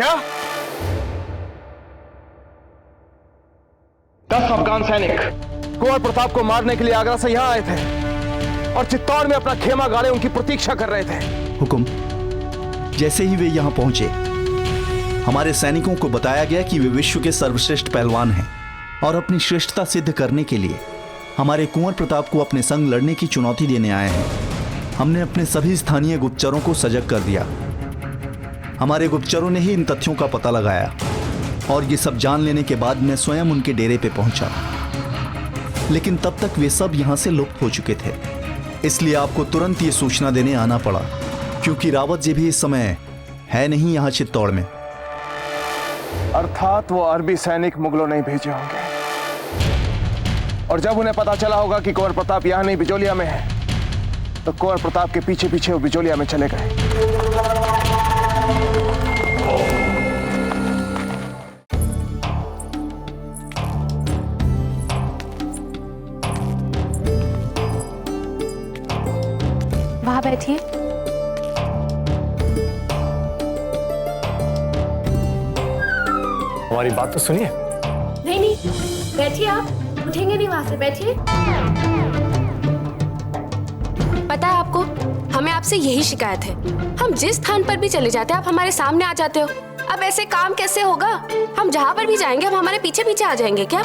क्या? 10 अफगान सैनिक कुंवर प्रताप को मारने के लिए आगरा से यहां आए थे और चित्तौड़ में अपना खेमा गाड़े उनकी प्रतीक्षा कर रहे थे। हुकुम, जैसे ही वे यहां पहुंचे, हमारे सैनिकों को बताया गया कि वे विश्व के सर्वश्रेष्ठ पहलवान हैं और अपनी श्रेष्ठता सिद्ध करने के लिए हमारे कुंवर प्रताप को अपने संग लड़ने की चुनौती देने आए हैं। हमने अपने सभी स्थानीय गुप्तचरों को सजग कर दिया। हमारे गुप्तचरों ने ही इन तथ्यों का पता लगाया और ये सब जान लेने के बाद मैं स्वयं उनके डेरे पे पहुंचा, लेकिन तब तक वे सब यहां से लुप्त हो चुके थे। इसलिए आपको तुरंत ये सूचना देने आना पड़ा, क्योंकि रावत जी भी इस समय है नहीं यहाँ चित्तौड़ में। अर्थात वो अरबी सैनिक मुगलों ने भेजे होंगे, और जब उन्हें पता चला होगा कि कुंवर प्रताप यहां नहीं बिजोलिया में है, तो कुंवर प्रताप के पीछे पीछे वो बिजोलिया में चले गए। वहां बैठिए। हमारी बात तो सुनिए। नहीं, बैठिए, आप उठेंगे नहीं वहां से, बैठिए। पता है आपको, हमें आपसे यही शिकायत है। हम जिस स्थान पर भी चले जाते हैं, आप हमारे सामने आ जाते हो। अब ऐसे काम कैसे होगा? हम जहाँ पर भी जाएंगे, हम हमारे पीछे पीछे आ जाएंगे क्या?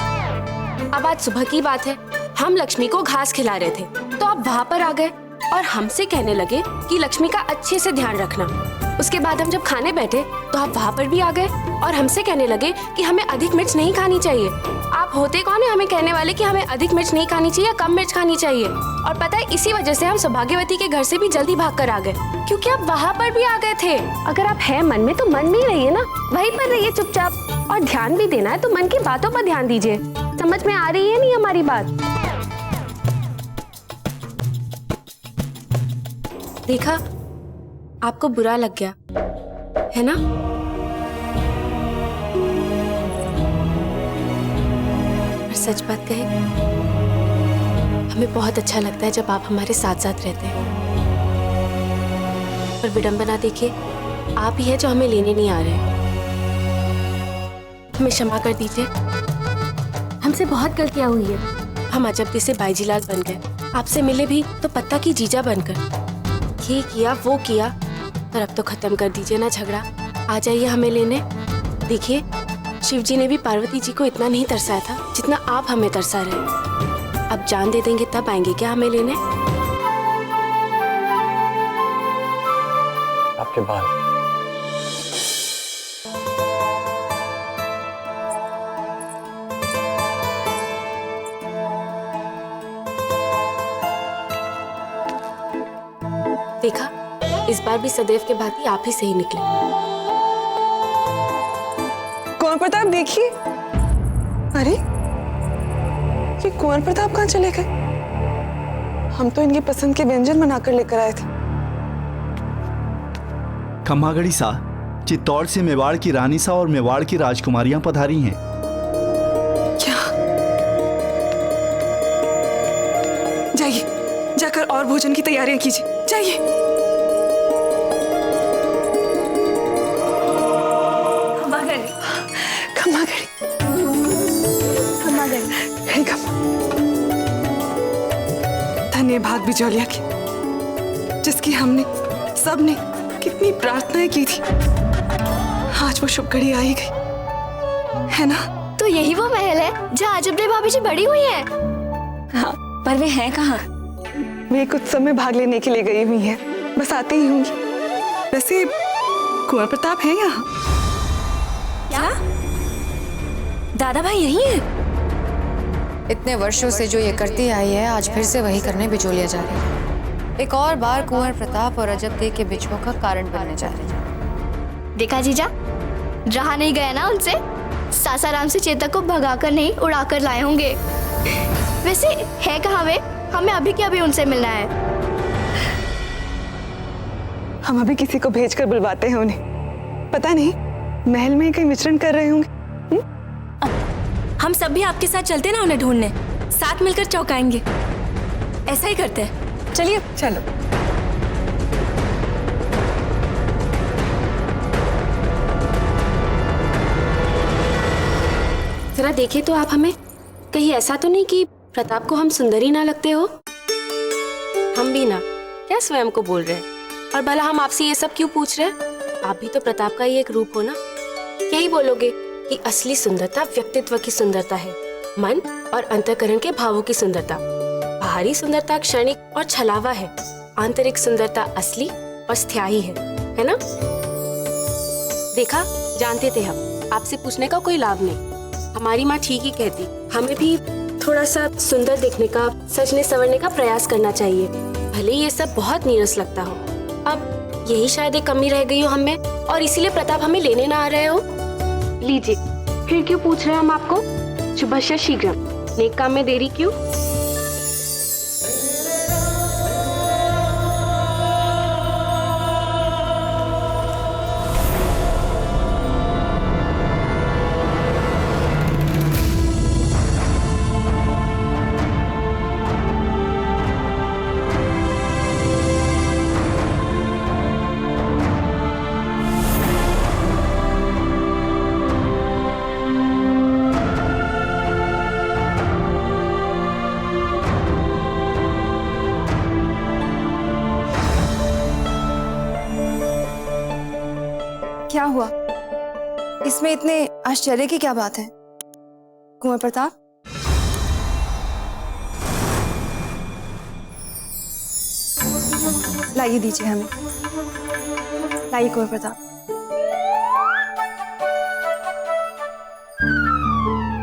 अब आज सुबह की बात है, हम लक्ष्मी को घास खिला रहे थे, तो आप वहाँ पर आ गए और हमसे कहने लगे कि लक्ष्मी का अच्छे से ध्यान रखना। उसके बाद हम जब खाने बैठे तो आप वहाँ पर भी आ गए और हमसे कहने लगे कि हमें अधिक मिर्च नहीं खानी चाहिए। आप होते कौन है हमें कहने वाले कि हमें अधिक मिर्च नहीं खानी चाहिए, कम मिर्च खानी चाहिए? और पता है, इसी वजह से हम सौभाग्यवती के घर से भी जल्दी भाग कर आ गए, क्योंकि आप वहाँ पर भी आ गए थे। अगर आप है मन में तो मन में ही रहिए ना, वहीं पर रहिए चुपचाप। और ध्यान भी देना है तो मन की बातों पर ध्यान दीजिए। समझ में आ रही है नहीं हमारी बात? देखा, आपको बुरा लग गया है ना? पर सच बात कहे, हमें बहुत अच्छा लगता है जब आप हमारे साथ साथ रहते हैं। पर विडंबना देखिए, आप ही है जो हमें लेने नहीं आ रहे। हमें क्षमा कर दीजिए, हमसे बहुत गलतियां हुई है। हम अजब से बाईजीलाल बन गए, आपसे मिले भी तो पत्ता की जीजा बनकर। ये किया वो किया, पर अब तो खत्म कर दीजिए ना झगड़ा। आ जाइए हमें लेने। देखिए, शिव जी ने भी पार्वती जी को इतना नहीं तरसाया था जितना आप हमें तरसा रहे। अब जान दे देंगे तब आएंगे क्या हमें लेने? आपके बाल। देखा, इस बार भी सदैव के भांति आप ही सही निकले। कुंवर प्रताप देखिए। अरे, ये कुंवर प्रताप कहाँ चले गए? हम तो इनकी पसंद के व्यंजन बनाकर लेकर आए थे। खम्हागढ़ी सा, चित्तौड़ से मेवाड़ की रानी सा और मेवाड़ की राजकुमारियां पधारी हैं। क्या? जाइए, जाकर और भोजन की तैयारियां कीजिए। जाइए। धन्य भाग बिजोलिया की, जिसकी हमने सबने कितनी प्रार्थनाएं की थी। आज वो शुभ घड़ी आई गई, है ना? तो यही वो महल है जहाँ अजबरे भाभी जी बड़ी हुई है। हाँ, पर वे हैं कहाँ? वे कुछ समय भाग लेने के लिए गई हुई हैं, बस आते ही होंगी। वैसे कुंवर प्रताप है यहाँ? क्या? दादा भाई यही है? इतने वर्षों से जो ये करती आई है, आज फिर से वही करने बिजोलिया जा रही है। एक और बार कुंवर प्रताप और अजब देव के बिछुओं का कारण बनने जा रही है। देखा जीजा, रहा नहीं गया ना उनसे। सासाराम से चेतक को भगाकर नहीं, उड़ाकर लाए होंगे। वैसे है कहाँ वे? हमें अभी के अभी उनसे मिलना है। हम अभी किसी को भेजकर बुलवाते हैं उन्हें। पता नहीं महल में कहीं विचरण कर रहे होंगे। हम सब भी आपके साथ चलते ना उन्हें ढूंढने, साथ मिलकर चौंकाएंगे। ऐसा ही करते हैं। चलिए, चलो। जरा देखे तो आप हमें, कहीं ऐसा तो नहीं कि प्रताप को हम सुंदर ही ना लगते हो? हम भी ना, क्या स्वयं को बोल रहे हैं? और भला हम आपसे ये सब क्यों पूछ रहे हैं? आप भी तो प्रताप का ही एक रूप हो ना। यही बोलोगे कि असली सुंदरता व्यक्तित्व की सुंदरता है, मन और अंतःकरण के भावों की सुंदरता। बाहरी सुंदरता क्षणिक और छलावा है, आंतरिक सुंदरता असली और स्थायी है ना? देखा, जानते थे हम, आपसे पूछने का कोई लाभ नहीं। हमारी माँ ठीक ही कहती, हमें भी थोड़ा सा सुंदर दिखने का, सजने संवरने का प्रयास करना चाहिए, भले ही ये सब बहुत नीरस लगता हो। अब यही शायद एक कमी रह गई हो हमें, और इसीलिए प्रताप हमें लेने ना आ रहे हो। लीजिए, फिर क्यों पूछ रहे हैं हम आपको? शुभस्य शीघ्रम, नेक काम में देरी क्यों? क्या हुआ? इसमें इतने आश्चर्य की क्या बात है? कुंवर प्रताप, लाइए दीजिए हमें, लाइए कुंवर प्रताप।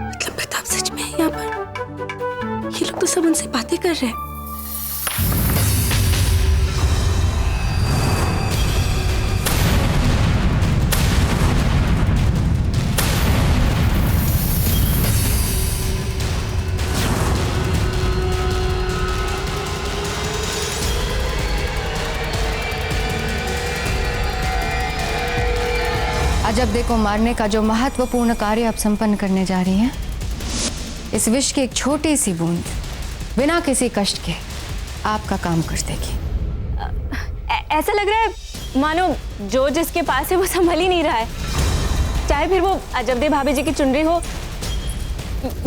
मतलब प्रताप सच में है यहाँ पर? ये लोग तो सब उनसे बातें कर रहे हैं। अजब को मारने का जो महत्वपूर्ण कार्य आप संपन्न करने जा रही हैं, इस विष की एक छोटी सी बूंद बिना किसी कष्ट के आपका काम कर देगी। ऐसा लग रहा है मानो जो जिसके पास है वो संभल ही नहीं रहा है, चाहे फिर वो अजब भाभी जी की चुनरी हो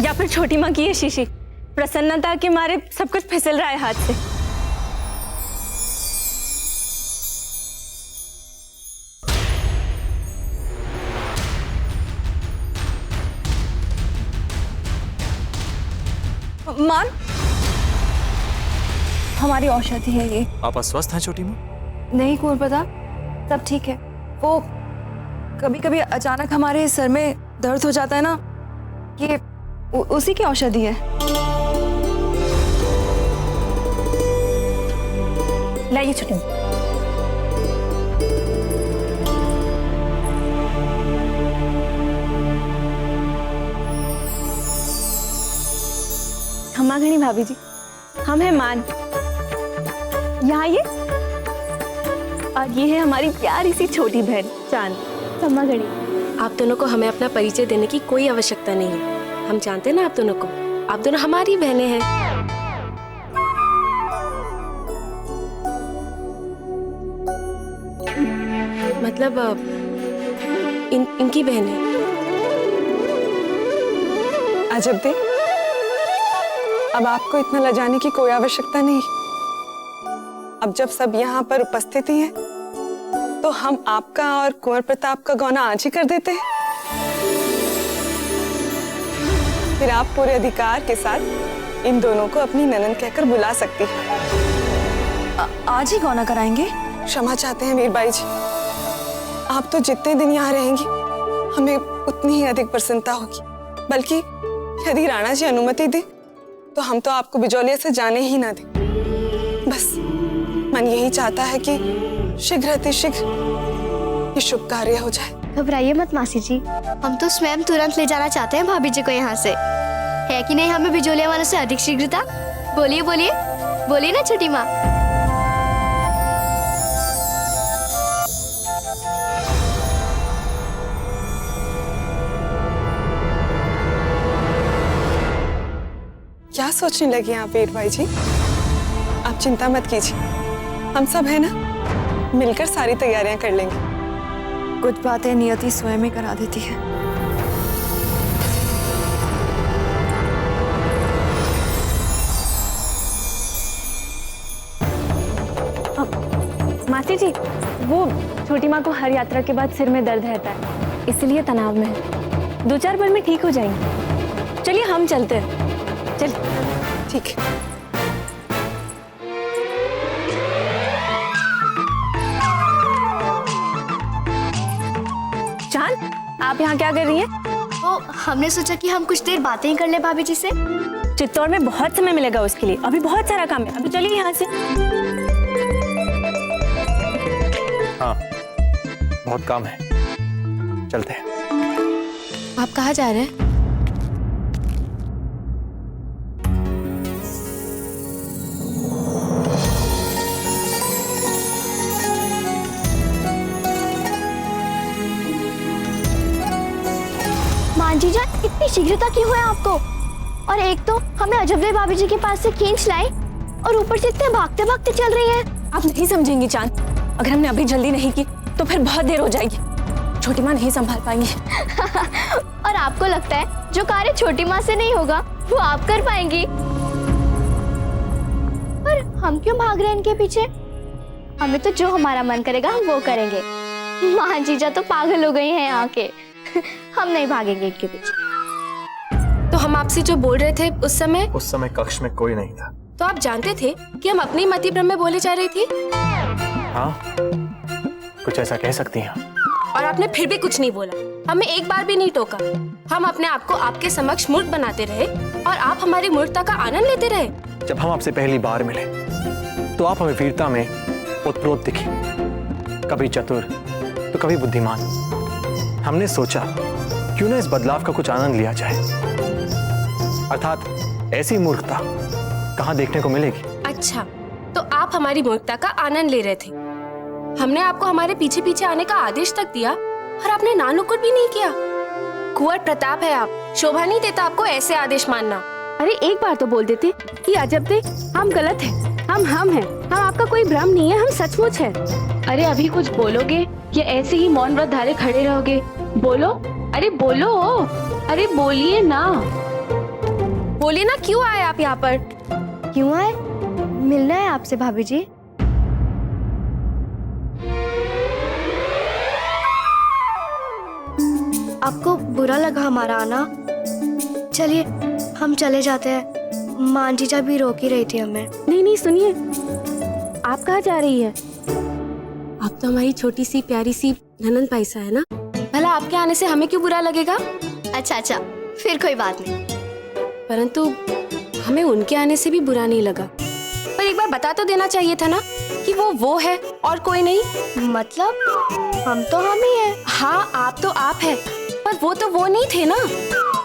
या फिर छोटी माँ की ये शीशी। प्रसन्नता के मारे सब कुछ फिसल रहा है हाथ से। मान, हमारी औषधि है ये। आप अस्वस्थ हैं छोटी माँ? नहीं कुंवर प्रताप, सब ठीक है। वो कभी कभी अचानक हमारे सर में दर्द हो जाता है ना, ये उसी की औषधि है। लाइए छोटी माँ। खम्मा घड़ी भाभी जी, हम हैं मान, यहाँ ये, और ये है हमारी प्यारी सी छोटी बहन चांद। खम्मा घड़ी, आप दोनों को हमें अपना परिचय देने की कोई आवश्यकता नहीं है। हम जानते हैं ना आप दोनों को, आप दोनों हमारी बहनें हैं। मतलब इनकी बहनें। अजब दे, अब आपको इतना लजाने की कोई आवश्यकता नहीं। अब जब सब यहाँ पर उपस्थित ही हैं, तो हम आपका और कुंवर प्रताप का गौना आज ही कर देते हैं। फिर आप पूरे अधिकार के साथ इन दोनों को अपनी ननद कहकर बुला सकती हैं। आज ही गौना कराएंगे? क्षमा चाहते हैं वीरबाई जी, आप तो जितने दिन यहाँ रहेंगी हमें उतनी ही अधिक प्रसन्नता होगी। बल्कि यदि राणा जी अनुमति दे तो हम तो आपको बिजौलिया से जाने ही ना दें। बस मन यही चाहता है कि शीघ्र अतिशीघ्र ये शुभ कार्य हो जाए। घबराइए मत मासी जी, हम तो स्वयं तुरंत ले जाना चाहते हैं भाभी जी को यहाँ से। है कि नहीं हमें बिजोलिया वालों से अधिक शीघ्रता? बोलिए बोलिए बोलिए ना छोटी माँ। क्या सोचने लगे आप वीरबाई जी? आप चिंता मत कीजिए, हम सब है ना, मिलकर सारी तैयारियां कर लेंगे। कुछ बातें नियति स्वयं ही करा देती है। भाभी जी, वो छोटी माँ को हर यात्रा के बाद सिर में दर्द रहता है, इसलिए तनाव में है। 2-4 पल में ठीक हो जाएंगे। चलिए हम चलते हैं। चल। ठीक है। चांद, आप यहाँ क्या कर रही हैं? तो हमने सोचा कि हम कुछ देर बातें ही कर ले भाभी जी से। चित्तौड़ में बहुत समय मिलेगा उसके लिए, अभी बहुत सारा काम है। अभी चलिए यहाँ से। हाँ, बहुत काम है, चलते हैं। आप कहाँ जा रहे हैं? मान जीजा, इतनी शीघ्रता क्यों है आपको? और एक तो हमें अजबदेव भाभी जी के पास से खींच लाए और ऊपर से इतने भागते भागते चल रही हैं। आप नहीं समझेंगी चांद, अगर हमने अभी जल्दी नहीं की तो फिर बहुत देर हो जाएगी, छोटी माँ नहीं संभाल पाएंगी। और आपको लगता है जो कार्य छोटी माँ से नहीं होगा वो आप कर पाएंगी? पर हम क्यों भाग रहे हैं इनके पीछे? हमें तो जो हमारा मन करेगा हम वो करेंगे। माँ जीजा तो पागल हो गई हैं यहाँ के। हम नहीं भागेंगे इनके पीछे। तो हम आपसे जो बोल रहे थे उस समय कक्ष में कोई नहीं था। तो आप जानते थे कि हम अपनी मति भ्रम में बोले जा रही थी? हाँ, कुछ ऐसा कह सकती हैं। और आपने फिर भी कुछ नहीं बोला, हमें एक बार भी नहीं टोका। हम अपने आप को आपके समक्ष मूर्ख बनाते रहे और आप हमारी मूर्खता का आनंद लेते रहे। जब हम आपसे पहली बार मिले तो आप हमें वीरता में ओतप्रोत दिखी, कभी चतुर तो कभी बुद्धिमान। हमने सोचा क्यों ना इस बदलाव का कुछ आनंद लिया जाए, अर्थात ऐसी मूर्खता कहाँ देखने को मिलेगी। अच्छा, तो आप हमारी मूर्खता का आनंद ले रहे थे। हमने आपको हमारे पीछे पीछे आने का आदेश तक दिया और आपने नानुकुर भी नहीं किया। कुंवर प्रताप है आप, शोभा नहीं देता आपको ऐसे आदेश मानना। अरे एक बार तो बोल देते कि अजबदेव हम गलत हैं, हम हैं, हम आपका कोई भ्रम नहीं है, हम सचमुच है। अरे अभी कुछ बोलोगे या ऐसे ही मौन व्रत धारे खड़े रहोगे? बोलो, अरे बोलो, अरे बोलिए ना। बोलिए ना, क्यों आए आप यहाँ पर? क्यों आए? मिलना है आपसे भाभी जी। आपको बुरा लगा हमारा आना? चलिए हम चले जाते हैं। मान जीजा भी रोक ही रही थी हमें। नहीं सुनिए, आप कहाँ जा रही है? आप तो हमारी छोटी सी प्यारी सी ननंद पैसा है ना, भला आपके आने से हमें क्यों बुरा लगेगा? अच्छा, फिर कोई बात नहीं। परंतु हमें उनके आने से भी बुरा नहीं लगा। पर एक बार बता तो देना चाहिए था ना कि वो है और कोई नहीं। मतलब हम तो हम ही हैं। हाँ, आप तो आप है, पर वो तो वो नहीं थे ना।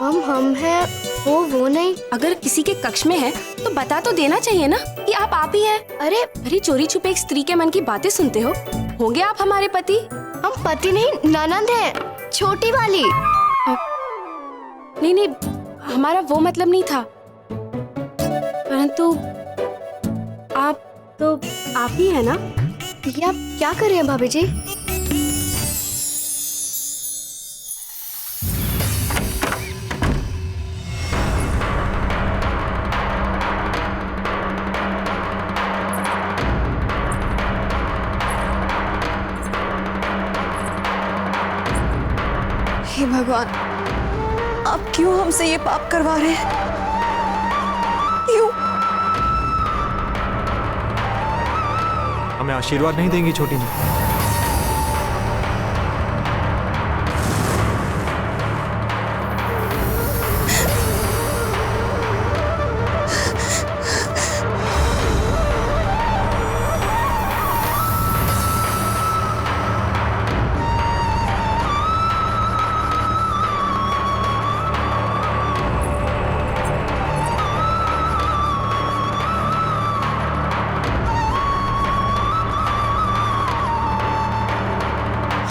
हम हैं, वो नहीं। अगर किसी के कक्ष में है तो बता तो देना चाहिए ना कि आप ही है। अरे चोरी छुपे एक स्त्री के मन की बातें सुनते हो। होंगे आप हमारे पति? हम पति नहीं, ननंद है, छोटी वाली। नहीं, हमारा वो मतलब नहीं था। परंतु आप तो आप ही है ना? ये आप क्या कर रहे हैं भाभी जी? हे भगवान, आप क्यों हमसे ये पाप करवा रहे हैं? क्यों? हमें आशीर्वाद नहीं देंगी छोटी माँ?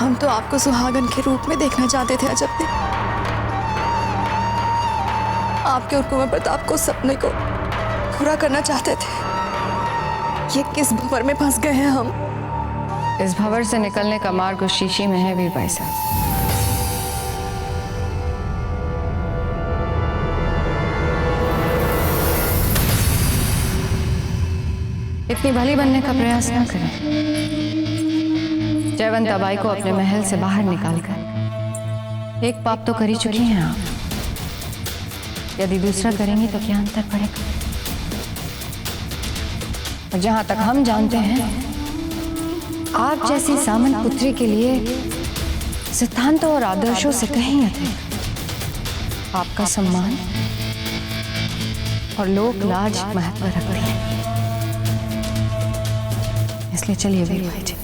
हम तो आपको सुहागन के रूप में देखना चाहते थे अजबदेव। आपके और कुंवर प्रताप को सपने को पूरा करना चाहते थे। ये किस भंवर में फंस गए हैं हम? इस भंवर से निकलने का मार्ग उस शीशी में है वीर भाई साहब। इतनी भली बनने का प्रयास न करें। जयवंताबाई को अपने महल से बाहर निकालकर एक पाप तो कर ही चुकी हैं आप। यदि दूसरा करेंगी तो क्या अंतर पड़ेगा? और जहां तक हम जानते हैं, आप जैसी सामंत पुत्री के लिए सिद्धांतों और आदर्शों से कहीं अधिक आपका सम्मान और लोक लाज महत्व रखते हैं। इसलिए चलिए वीर भाई जी,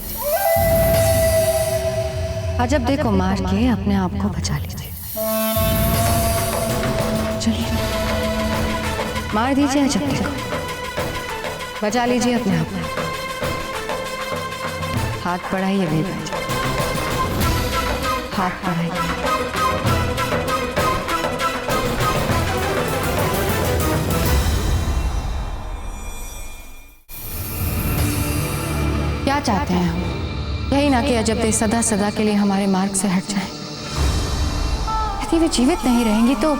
अजब देखो मार के अपने आप को बचा लीजिए। चलिए मार दीजिए अजब देखो, बचा लीजिए अपने आप को। हाथ बढ़ाइए वीर भाई जी, हाथ बढ़ाइए। क्या चाहते हैं हम? यही ना कि अजब सदा सदा के लिए हमारे मार्ग से हट जाएं। यदि वे जीवित नहीं रहेंगी तो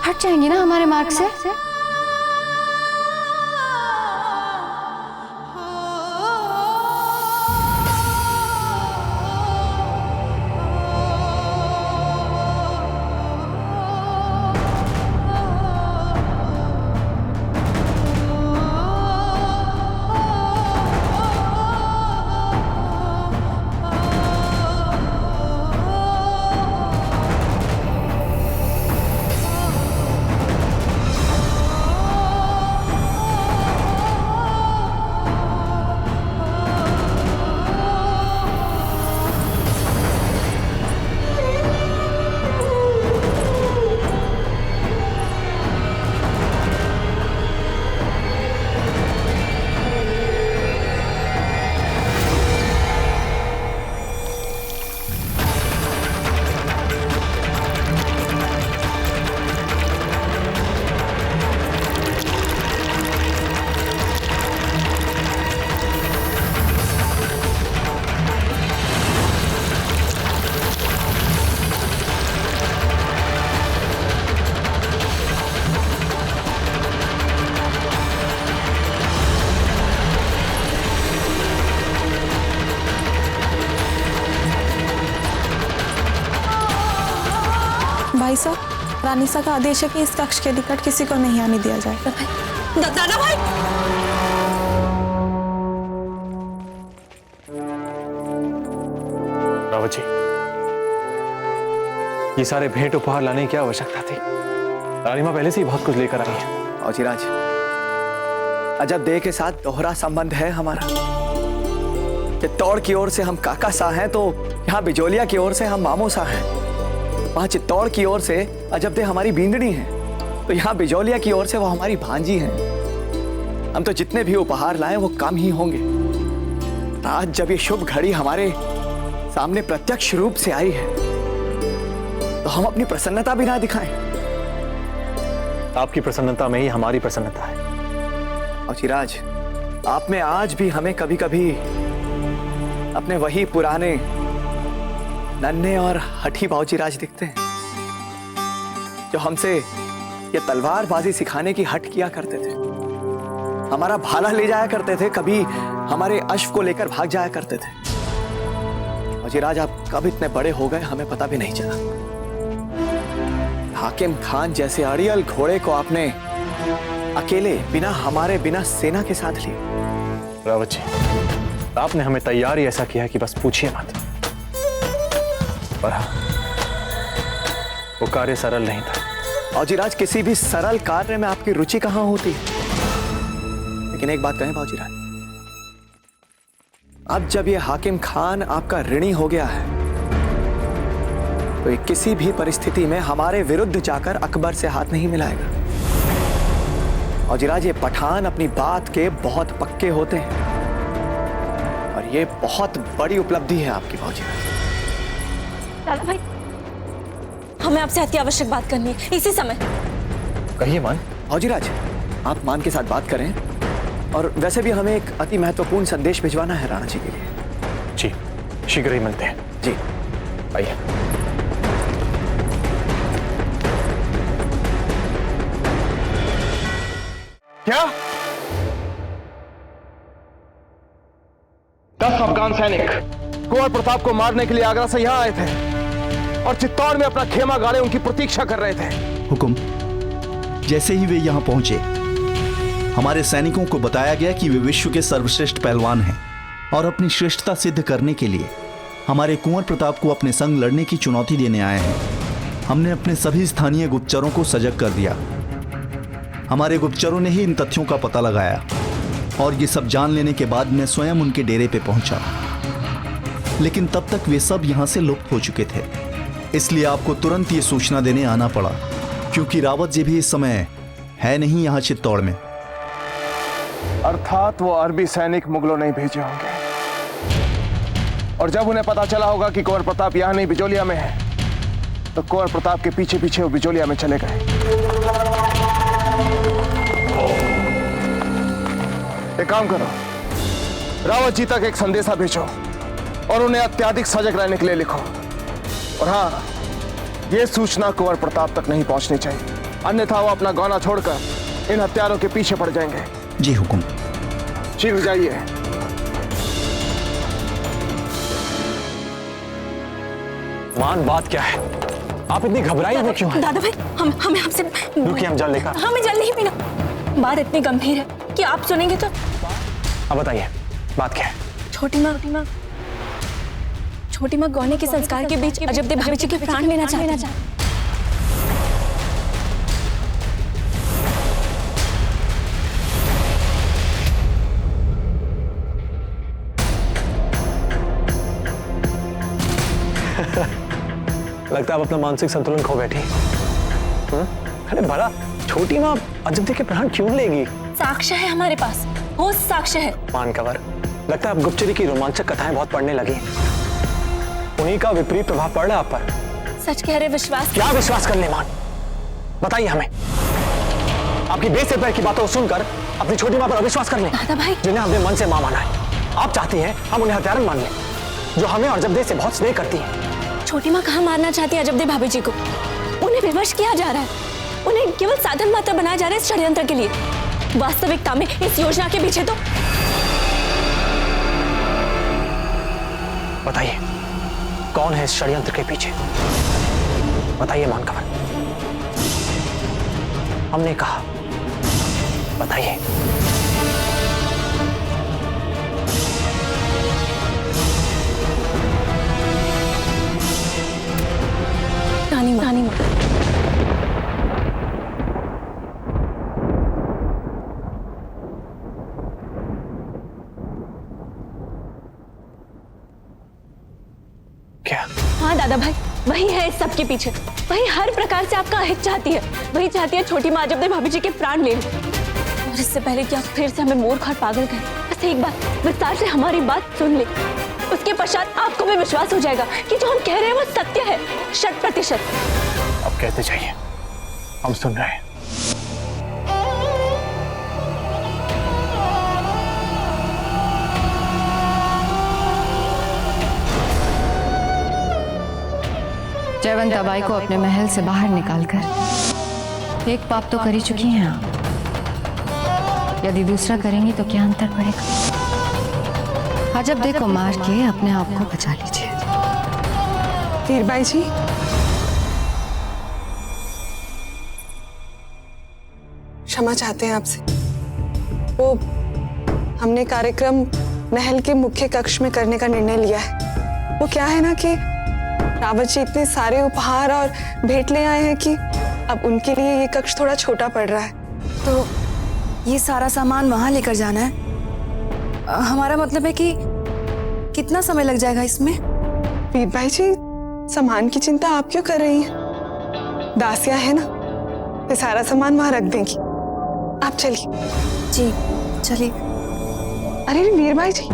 हट जाएंगी ना हमारे मार्ग से। भाई साहब, रानीसा का आदेश है कि इस कक्ष के निकट किसी को नहीं आने दिया जाए। दादा भाई, रावत जी, ये सारे भेंट उपहार लाने की क्या आवश्यकता थी? रानी माँ पहले से ही बहुत कुछ लेकर आई है। औजीराज, अजब देह के साथ दोहरा संबंध है हमारा। चित्तौड़ की ओर से हम काका सा हैं तो यहाँ बिजोलिया की ओर से हम मामो सा हैं। वहाँ चित्तौड़ की ओर से अजब देह हमारी बींदड़ी हैं तो यहाँ बिजोलिया की ओर से वो हमारी भांजी हैं। हम तो जितने भी उपहार लाए वो कम ही होंगे। आज जब ये शुभ घड़ी हमारे सामने प्रत्यक्ष रूप से आई है तो हम अपनी प्रसन्नता भी ना दिखाएं। आपकी प्रसन्नता में ही हमारी प्रसन्नता है। औजीराज, आप में आज भी हमें कभी कभी अपने वही पुराने नन्हे और हठी बाऊजीराज दिखते हैं जो हमसे ये तलवारबाजी सिखाने की हट किया करते थे। हमारा भाला ले जाया करते थे, कभी हमारे अश्व को लेकर भाग जाया करते थे। औजीराज, आप कब इतने बड़े हो गए हमें पता भी नहीं चला। हाकिम खान जैसे अड़ियल घोड़े को आपने अकेले बिना सेना के साथ लिया। रावत जी, आपने हमें तैयार ही ऐसा किया है कि बस पूछिए मत। पर हाँ, वो कार्य सरल नहीं था। बाऊजीराज, किसी भी सरल कार्य में आपकी रुचि कहां होती है? लेकिन एक बात कहें बाऊजीराज, अब जब ये हाकिम खान आपका ऋणी हो गया है तो ये किसी भी परिस्थिति में हमारे विरुद्ध जाकर अकबर से हाथ नहीं मिलाएगा। बाऊजीराज, ये पठान अपनी बात के बहुत पक्के होते हैं और ये बहुत बड़ी उपलब्धि है आपकी बाऊजीराज। दादा भाई, हमें आपसे अति आवश्यक बात करनी है इसी समय। कहिए मान। बाऊजीराज, आप मान के साथ बात करें, और वैसे भी हमें एक अति महत्वपूर्ण संदेश भिजवाना है राणा जी के लिए। जी, शीघ्र ही मिलते हैं। जी आइए। क्या 10 अफगान सैनिक कुंवर प्रताप को मारने के लिए आगरा से यहाँ आए थे और चित्तौड़ में अपना खेमा गाड़े उनकी प्रतीक्षा कर रहे थे। हुकुम, जैसे ही वे यहाँ पहुंचे, हमारे सैनिकों को बताया गया कि वे विश्व के सर्वश्रेष्ठ पहलवान हैं और अपनी श्रेष्ठता सिद्ध करने के लिए हमारे कुंवर प्रताप को अपने संग लड़ने की चुनौती देने आए हैं। हमने अपने सभी स्थानीय गुप्तचरों को सजग कर दिया। हमारे गुप्तचरों ने ही इन तथ्यों का पता लगाया और ये सब जान लेने के बाद मैं स्वयं उनके डेरे पे पहुंचा। लेकिन तब तक वे सब यहाँ से लुप्त हो चुके थे, इसलिए आपको तुरंत ये सूचना देने आना पड़ा, क्योंकि रावत जी भी इस समय है नहीं यहाँ चित्तौड़ में। अर्थात वो अरबी सैनिक मुगलों ने भेजे होंगे, और जब उन्हें पता चला होगा कि कुंवर प्रताप यहाँ नहीं बिजोलिया में है, तो कुंवर प्रताप के पीछे पीछे वो बिजोलिया में चले गए। एक काम करो, रावत जी तक एक संदेशा भेजो और उन्हें अत्यधिक सजग रहने के लिए लिखो। और हाँ, ये सूचना कुंवर प्रताप तक नहीं पहुंचनी चाहिए, अन्यथा वो अपना गौना छोड़कर इन हत्यारों के पीछे पड़ जाएंगे। जी हुकुम। शीघ्र जाइए। मान, बात क्या है? आप इतनी घबराई हुई क्यों हैं? दादा भाई, हमें आपसे रुकिए, हम जल लेकर। हमें जल नहीं पीना। बात इतनी गंभीर है कि आप सुनेंगे तो। अब बताइए, बात क्या है? छोटी माँ गौने के संस्कार के बीच अजबदे भाभी जी के प्राण लेना चाहते हैं। लगता है आप अपना मानसिक संतुलन खो बैठी। अरे भला छोटी माँ अजबदे के प्राण क्यों लेगी? साक्ष्य है हमारे पास, वो साक्ष्य है। मान कंवर, लगता है आप गुप्तचरी की रोमांचक कथाएं बहुत पढ़ने लगी। उन्हीं का विपरीत प्रभाव पड़ रहा है आप पर। सच कह रहे विश्वास। क्या विश्वास कर ले मान? बताइए हमें। आपकी बेस पैर की बातों को सुनकर अपनी छोटी माँ पर अविश्वास कर ले। दादा भाई, जिन्हें हमने मन से मां माना है। आप चाहती हैं हम उन्हें हत्यारन मान लें, जो हमें और अजबदे से बहुत स्नेह करती है। छोटी माँ कहाँ मारना चाहती है अजबदे भाभी जी को? उन्हें विवश किया जा रहा है, उन्हें केवल साधन मात्र बनाया जा रहा है इस षड्यंत्र के लिए। वास्तविकता में इस योजना के पीछे तो। बताइए, कौन है इस षड्यंत्र के पीछे? बताइए मान कंवर। हमने कहा, बताइए। रानी माँ। क्या? हाँ दादा भाई, वही है इस सब के पीछे। वही हर प्रकार से आपका अहित चाहती है। वही चाहती है छोटी माँ अजबदे भाभी जी के प्राण ले लें। और इससे पहले कि आप फिर से हमें मूर्ख और पागल करें, बस एक बार विस्तार से हमारी बात सुन ले। उसके पश्चात आपको भी विश्वास हो जाएगा कि जो हम कह रहे हैं वो सत्य है, 100%। अब कहते जाइए, हम सुन रहे हैं। जयवंत बाई को अपने महल से बाहर निकालकर एक पाप तो कर ही चुकी हैं आप। यदि दूसरा करेंगी तो क्या अंतर पड़ेगा? अजबदे को मार के अपने आप को बचा लीजिए। वीरबाई जी, क्षमा चाहते हैं आपसे। वो हमने कार्यक्रम महल के मुख्य कक्ष में करने का निर्णय लिया है। वो क्या है ना कि रावत जी इतने सारे उपहार और भेंट ले आए हैं कि अब उनके लिए ये कक्ष थोड़ा छोटा पड़ रहा है। तो ये सारा सामान वहां लेकर जाना है? हमारा मतलब है कि कितना समय लग जाएगा इसमें? वीरबाई जी, सामान की चिंता आप क्यों कर रही हैं? दासियां है ना, ये सारा सामान वहां रख देंगी। आप चलिए। जी चलिए। अरे वीरबाई जी,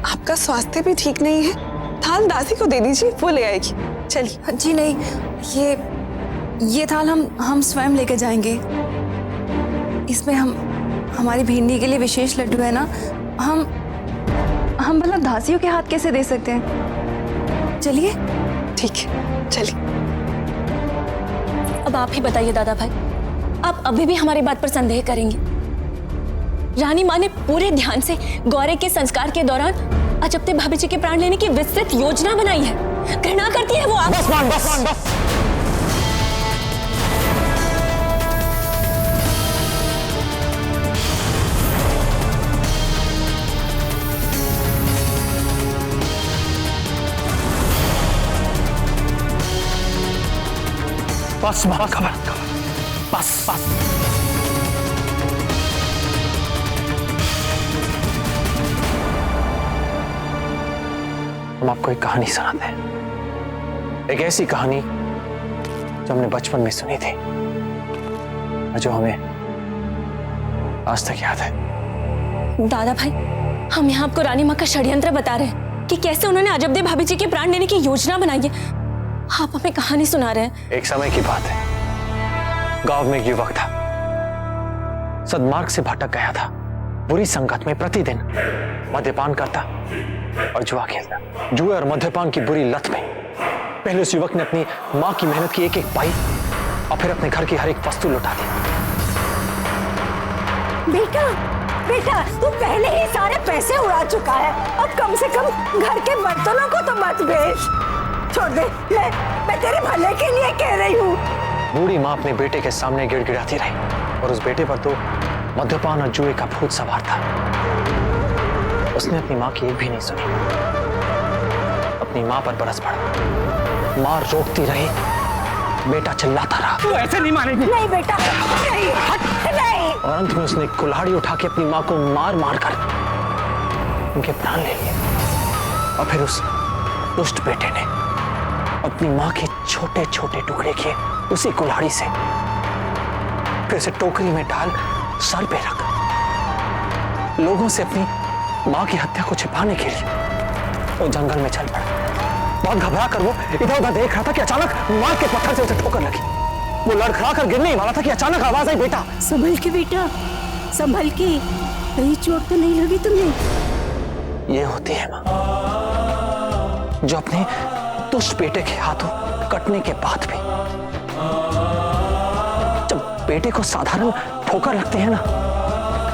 आपका स्वास्थ्य भी ठीक नहीं है, थाल दासी को दे दीजिए, वो ले आएगी। चलिए। जी नहीं, ये थाल हम स्वयं लेकर जाएंगे। इसमें हमारी भिंडी के लिए विशेष लड्डू है ना, हम मतलब दासियों के हाथ कैसे दे सकते हैं? चलिए। ठीक है, चलिए। अब आप ही बताइए दादा भाई, आप अभी भी हमारी बात पर संदेह करेंगे? रानी माँ ने पूरे ध्यान से गौरे के संस्कार के दौरान अजब भाभी जी के प्राण लेने की विस्तृत योजना बनाई है। घृणा करती है वो आप। बस मान, बस मान, बस। बस बस खबर, बस बस। हम आपको एक कहानी सुनाते हैं, एक ऐसी कहानी जो हमने बचपन में सुनी थी और जो हमें आज तक याद है। दादा भाई, हम यहाँ आपको रानी माँ का षड्यंत्र बता रहे हैं कि कैसे उन्होंने अजबदेव भाभी जी के प्राण लेने की योजना बनाई है। आप हमें कहानी सुना रहे हैं। एक समय की बात है, गांव में एक युवक था, सद्मार्ग से भटक गया था। बुरी संगत में प्रतिदिन मद्यपान करता और जुआ खेलता। जुए और मद्यपान की बुरी लत में पहले उस युवक ने अपनी मां की मेहनत की एक एक पाई और फिर अपने घर की हर एक वस्तु लुटा दी। बेटा, बेटा, तू पहले ही सारे पैसे उड़ा चुका है, अब कम से कम घर के बर्तनों को तो मत बेच। छोड़ दे, मैं तेरे भले के लिए कह रही हूँ। बूढ़ी माँ अपने बेटे के सामने गिड़गिड़ाती रही और उस बेटे पर तो मद्यपान और जुए का भूत सवार था। उसने अपनी माँ की एक भी नहीं सुनी, अपनी माँ पर बरस पड़ा। माँ रोकती रही, बेटा चिल्लाता रहा। तू ऐसे नहीं मानेगी। नहीं बेटा, नहीं, नहीं। और अंत में उसने कुल्हाड़ी उठा के अपनी माँ को मार मार कर उनके प्राण ले लिए। और फिर उस दुष्ट बेटे ने अपनी माँ के छोटे छोटे टुकड़े किए उसी कुल्हाड़ी से, फिर उसे टोकरी में डाल सर पे रख लोगों से अपनी माँ की हत्या को छिपाने के लिए वो जंगल में चल पड़ा। बहुत घबरा कर वो इधर उधर देख रहा था कि अचानक मार के पत्थर से उसे ठोकर लगी। वो लड़खड़ा कर गिरने ही वाला था कि अचानक आवाज आई, बेटा संभल के बेटा, संभल के, कहीं चोट तो नहीं लगी तुम्हें? ये होती है माँ जो अपने दुष्ट बेटे के हाथों कटने के बाद भी जब बेटे को साधारण ठोकर लगती है ना,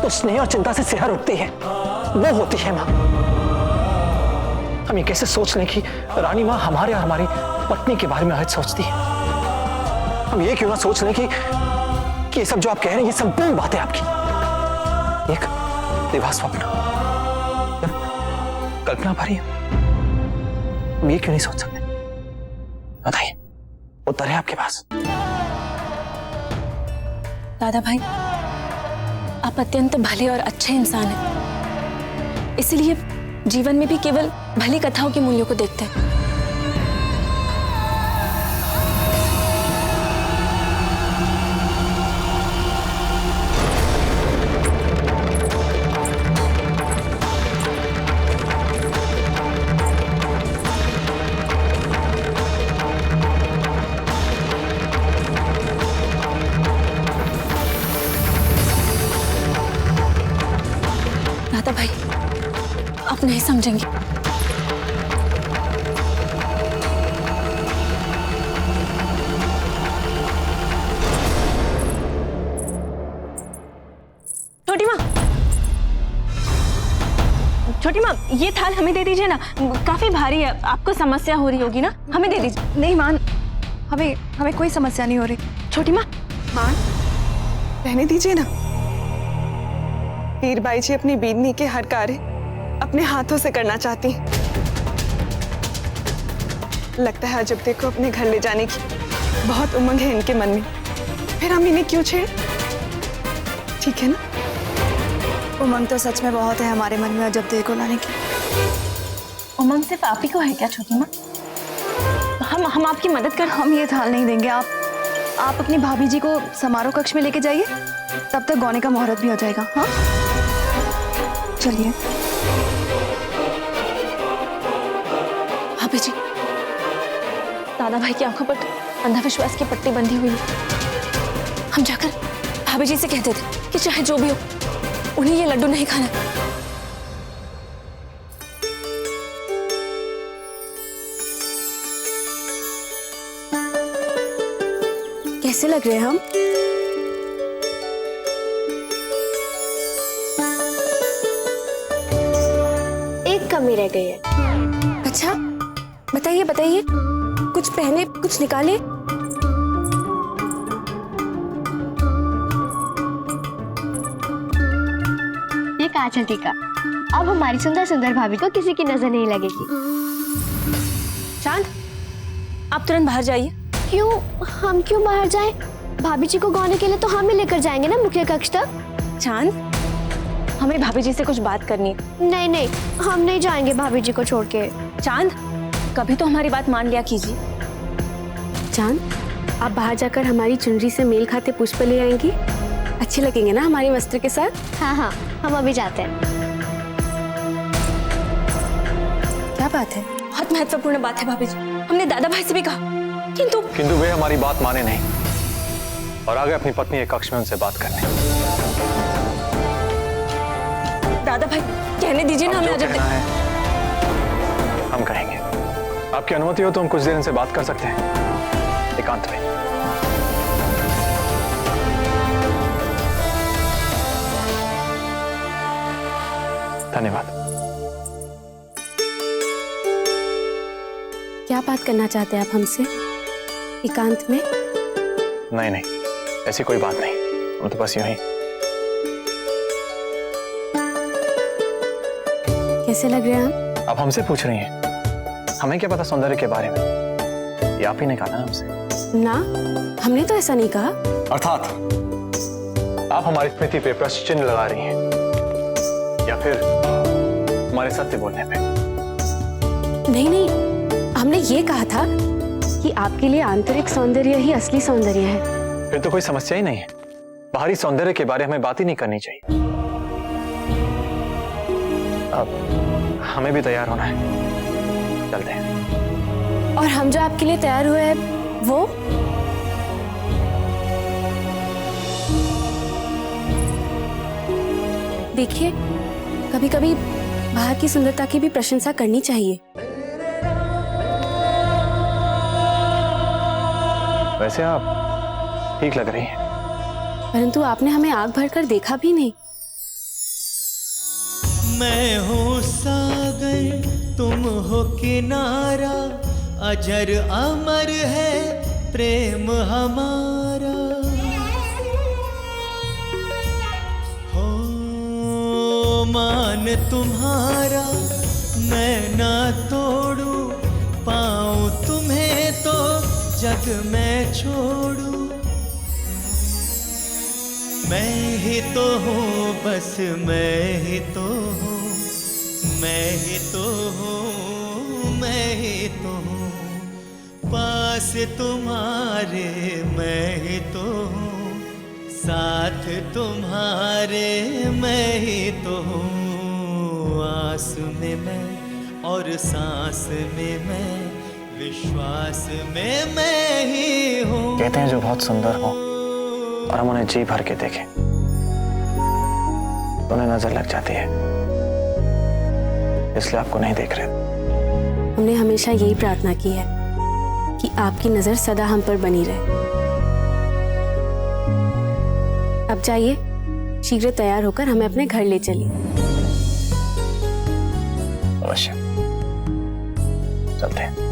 तो स्नेह और चिंता से सिहर उठती है। वो होती है माँ। हम ये कैसे सोच लें कि रानी माँ हमारे और हमारी पत्नी के बारे में आज सोचती है। हम ये क्यों ना सोच लें कि ये सब जो आप कह रहे हैं ये संपूर्ण बातें आपकी एक दिवा स्वप्न, कल्पना भरी है। हम ये क्यों नहीं सोच सकते? बताइए, उत्तर है आपके पास। दादा भाई, आप अत्यंत भले और अच्छे इंसान हैं, इसलिए जीवन में भी केवल भली कथाओं के मूल्यों को देखते हैं। दादा भाई, आप नहीं समझेंगे। छोटी माँ, ये थाल हमें दे दीजिए ना, काफी भारी है, आपको समस्या हो रही होगी ना, हमें दे दीजिए। नहीं मान, हमें कोई समस्या नहीं हो रही। छोटी माँ, रहने दीजिए ना। हीरबाई जी अपनी बीदनी के हर कार्य अपने हाथों से करना चाहती हैं। लगता है अजबदेव को अपने घर ले जाने की बहुत उमंग है इनके मन में, फिर हम इन्हें क्यों छेड़? ठीक है ना? उमंग तो सच में बहुत है हमारे मन में अजबदेव को लाने की। उमंग सिर्फ आप ही को है क्या छोटी माँ? हम आपकी मदद कर। हम ये थाल नहीं देंगे। आप अपनी भाभी जी को समारोह कक्ष में लेके जाइए, तब तक गौने का मुहूर्त भी हो जाएगा। हाँ, चलिए। भाभी जी, दादा भाई की आंखों पर अंधविश्वास की पट्टी बंधी हुई है। हम जाकर भाभी जी से कह देते कि चाहे जो भी हो, उन्हें ये लड्डू नहीं खाना। कैसे लग रहे हैं हम? एक कप कमी रह गई है। अच्छा बताइए बताइए, कुछ पहने कुछ निकाले। ये काजल टीका, अब हमारी सुंदर सुंदर भाभी को किसी की नजर नहीं लगेगी। चांद, आप तुरंत बाहर जाइए। क्यों? हम क्यों बाहर जाएं? भाभी जी को गौने के लिए तो हम ही लेकर जाएंगे ना मुख्य कक्ष तक। चांद, हमें भाभी जी से कुछ बात करनी है। नहीं नहीं, हम नहीं जाएंगे भाभी जी को छोड़ के। चांद, कभी तो हमारी बात मान लिया कीजिए। चांद, आप बाहर जाकर हमारी चुनरी से मेल खाते पुष्प ले आएंगी, अच्छे लगेंगे ना हमारे वस्त्र के साथ। हाँ हाँ, हम अभी जाते हैं। क्या बात है? बहुत महत्वपूर्ण बात है भाभी जी, हमने दादा भाई से भी कहा, किंतु वे हमारी बात माने नहीं और आगे अपनी पत्नी के कक्ष में उनसे बात करने। दादा भाई कहने दीजिए ना, हमें जो अजब कहना है हम कहेंगे। आपकी अनुमति हो तो हम कुछ देर इनसे बात कर सकते हैं एकांत में। धन्यवाद। क्या बात करना चाहते हैं आप हमसे एकांत में? नहीं नहीं, ऐसी कोई बात नहीं, हम तो बस यूं ही। कैसे लग रहे हैं हम? आप हमसे पूछ रही हैं, हमें क्या पता सौंदर्य के बारे में? ये आप ही ने कहा ना हमसे। ना, हमने तो ऐसा नहीं कहा। अर्थात आप हमारी स्मृति पे प्रश्न चिन्ह लगा रही हैं या फिर हमारे सत्य बोलने पे? नहीं नहीं, हमने ये कहा था कि आपके लिए आंतरिक सौंदर्य ही असली सौंदर्य है। फिर तो कोई समस्या ही नहीं है, बाहरी सौंदर्य के बारे में बात ही नहीं करनी चाहिए। अब हमें भी तैयार होना है, चलते हैं। और हम जो आपके लिए तैयार हुए हैं वो? देखिए, कभी कभी बाहर की सुंदरता की भी प्रशंसा करनी चाहिए। वैसे आप ठीक लग रही हैं, परंतु आपने हमें आग भरकर देखा भी नहीं। मैं हूँ सागर, तुम हो किनारा, अजर अमर है प्रेम हमारा। हो मान तुम्हारा मैं ना तोड़ू, पाऊँ तुम्हें तो जग में छोड़ू। मैं ही तो हूँ, बस मैं ही तो हूँ, मैं ही तो हूँ, मैं ही तो हूँ, पास तुम्हारे मैं ही तो हूँ, साथ तुम्हारे मैं ही तो हूँ। आस में मैं और सांस में मैं, विश्वास में मैं ही हूँ। कहते हैं जो बहुत सुंदर हो और हम उन्हें जी भर के देखें तो उन्हें नजर लग जाती है, इसलिए आपको नहीं देख रहे। हमने हमेशा यही प्रार्थना की है कि आपकी नजर सदा हम पर बनी रहे। अब जाइए, शीघ्र तैयार होकर हमें अपने घर ले चलिए। अवश्य, चलते हैं।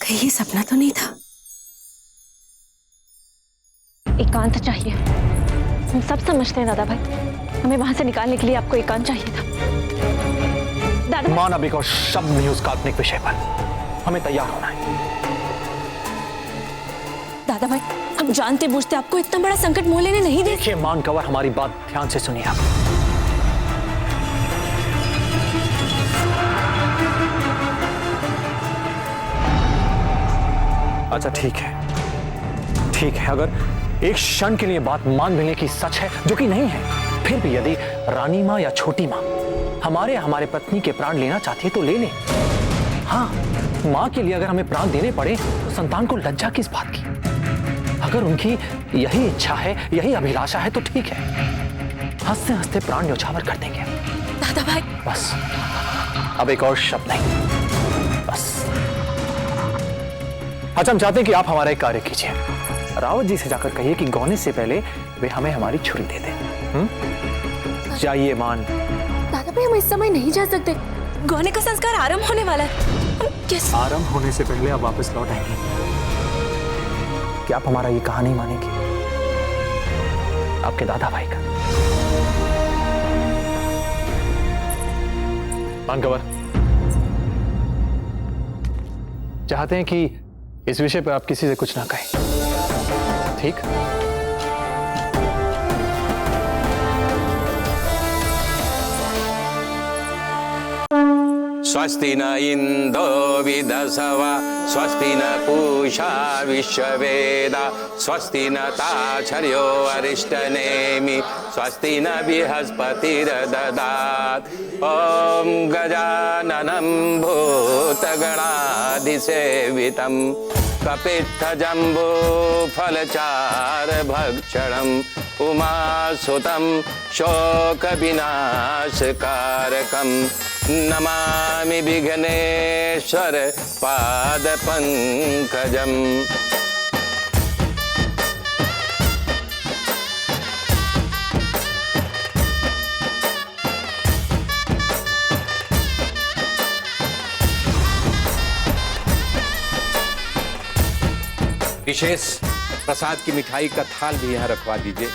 कहीं ये सपना तो नहीं था? एकांत चाहिए, हम सब समझते हैं दादा भाई, हमें वहां से निकालने के लिए आपको एकांत चाहिए था। दादा मान अभी और शब्द नहीं उस काल्पनिक विषय पर, हमें तैयार होना है। दादा भाई, हम जानते बूझते आपको इतना बड़ा संकट मुंह लेने नहीं दे। देखिए मान कंवर, हमारी बात ध्यान से सुनिए आप। अच्छा ठीक है, अगर एक क्षण के लिए बात मान लेने की सच है, जो कि नहीं है, फिर भी यदि रानी माँ या छोटी माँ हमारे पत्नी के प्राण लेना चाहती है तो ले ले। हाँ, माँ के लिए अगर हमें प्राण देने पड़े तो संतान को लज्जा किस बात की? अगर उनकी यही इच्छा है, यही अभिलाषा है तो ठीक है, हंसते हंसते प्राण न्यौछावर कर देंगे। दादा भाई बस, अब एक और शब्द नहीं, बस अच्छा, हम चाहते हैं कि आप हमारा एक कार्य कीजिए। रावत जी से जाकर कहिए कि गौने से पहले वे हमें हमारी छुरी दे दें। जाइए मान। दादा भाई, हम इस समय नहीं जा सकते। गौने का संस्कार आरंभ होने वाला है। हम कैसे? आरंभ होने से पहले आप वापस लौट आएंगे। क्या आप हमारा ये कहा नहीं मानेंगे? आपके दादा भाई का। मानकवर, चाहते हैं कि इस विषय पर आप किसी से कुछ ना कहें, ठीक? स्वस्ति न इंदो विदसवा स्वस्ति न पूषा विश्ववेदा स्वस्ति न ताक्षर्यो अरिष्टनेमि स्वस्ति न बृहस्पतिर्ददात्। ओम गजाननं भूतगणाधिसेवितं कपित्थजम्बो फलचारभक्षणम् उमासुतं शोकविनाशकारकं नमामि विघ्नेश्वर पादपङ्कजम्। विशेष प्रसाद की मिठाई का थाल भी यहाँ रखवा दीजिए।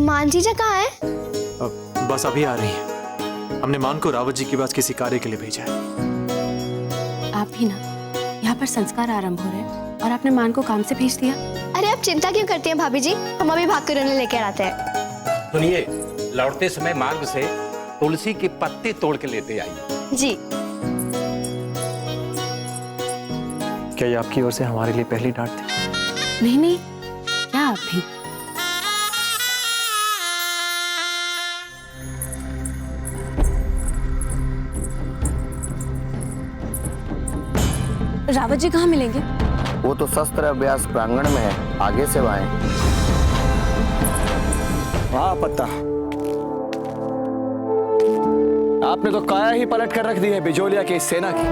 मान जीजा कहाँ है? बस अभी आ रही है। हमने मान को रावत जी के पास किसी कार्य के लिए भेजा है। आप भी ना, यहाँ पर संस्कार आरंभ हो रहे हैं और आपने मान को काम से भेज दिया। अरे आप चिंता क्यों करती हैं भाभी जी, हम अभी भाग कर उन्हें लेकर आते हैं। सुनिए, लौटते समय मार्ग से तुलसी के पत्ते तोड़ के लेते आइए। जी। क्या ये आपकी ओर से हमारे लिए पहली डांट थी? नहीं नहीं, क्या आप भी? रावत जी कहाँ मिलेंगे? वो तो शस्त्र अभ्यास प्रांगण में है, आगे से वाएं। वाह पत्ता, आपने तो काया ही पलट कर रख दी है बिजोलिया की सेना की।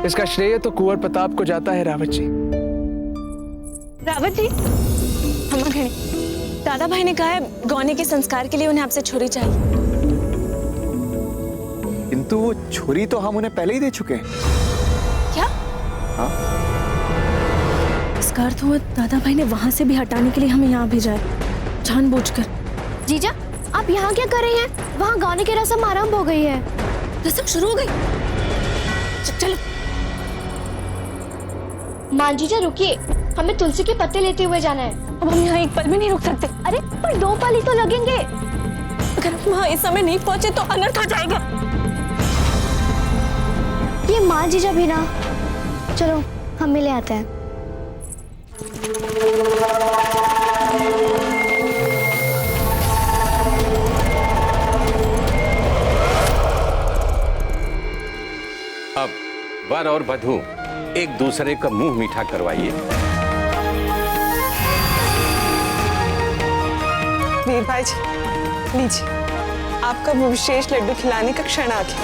इसका श्रेय तो कुंवर प्रताप को जाता है रावत जी। रावत जी, हम खड़े। दादा भाई ने कहा है गौने के संस्कार के लिए उन्हें आपसे छुरी चाहिए। किंतु वो छुरी तो हम उन्हें पहले ही दे चुके हैं। क्या? हाँ? इसका अर्थ हुआ दादा भाई ने वहां से भी हटाने के लिए हमें यहाँ भेजा है, जानबूझकर। जीजा, आप यहाँ क्या कर रही हैं? वहाँ गौने की रस्म आरंभ हो गई है। रस्म शुरू हो गई? चलो। मान जीजा रुकिए, हमें तुलसी के पत्ते लेते हुए जाना है। अब हम यहाँ एक पल भी नहीं रुक सकते। अरे पर 2 पल ही तो लगेंगे। अगर हम वहाँ इस समय नहीं पहुंचे तो अनर्थ हो जाएगा। ये मान जीजा भी ना, चलो हम मिले आते हैं। अब वर और वधू एक दूसरे का मुंह मीठा करवाइए। वीर भाई जी, लीजिए, आपका वो विशेष लड्डू खिलाने का क्षण आ गया।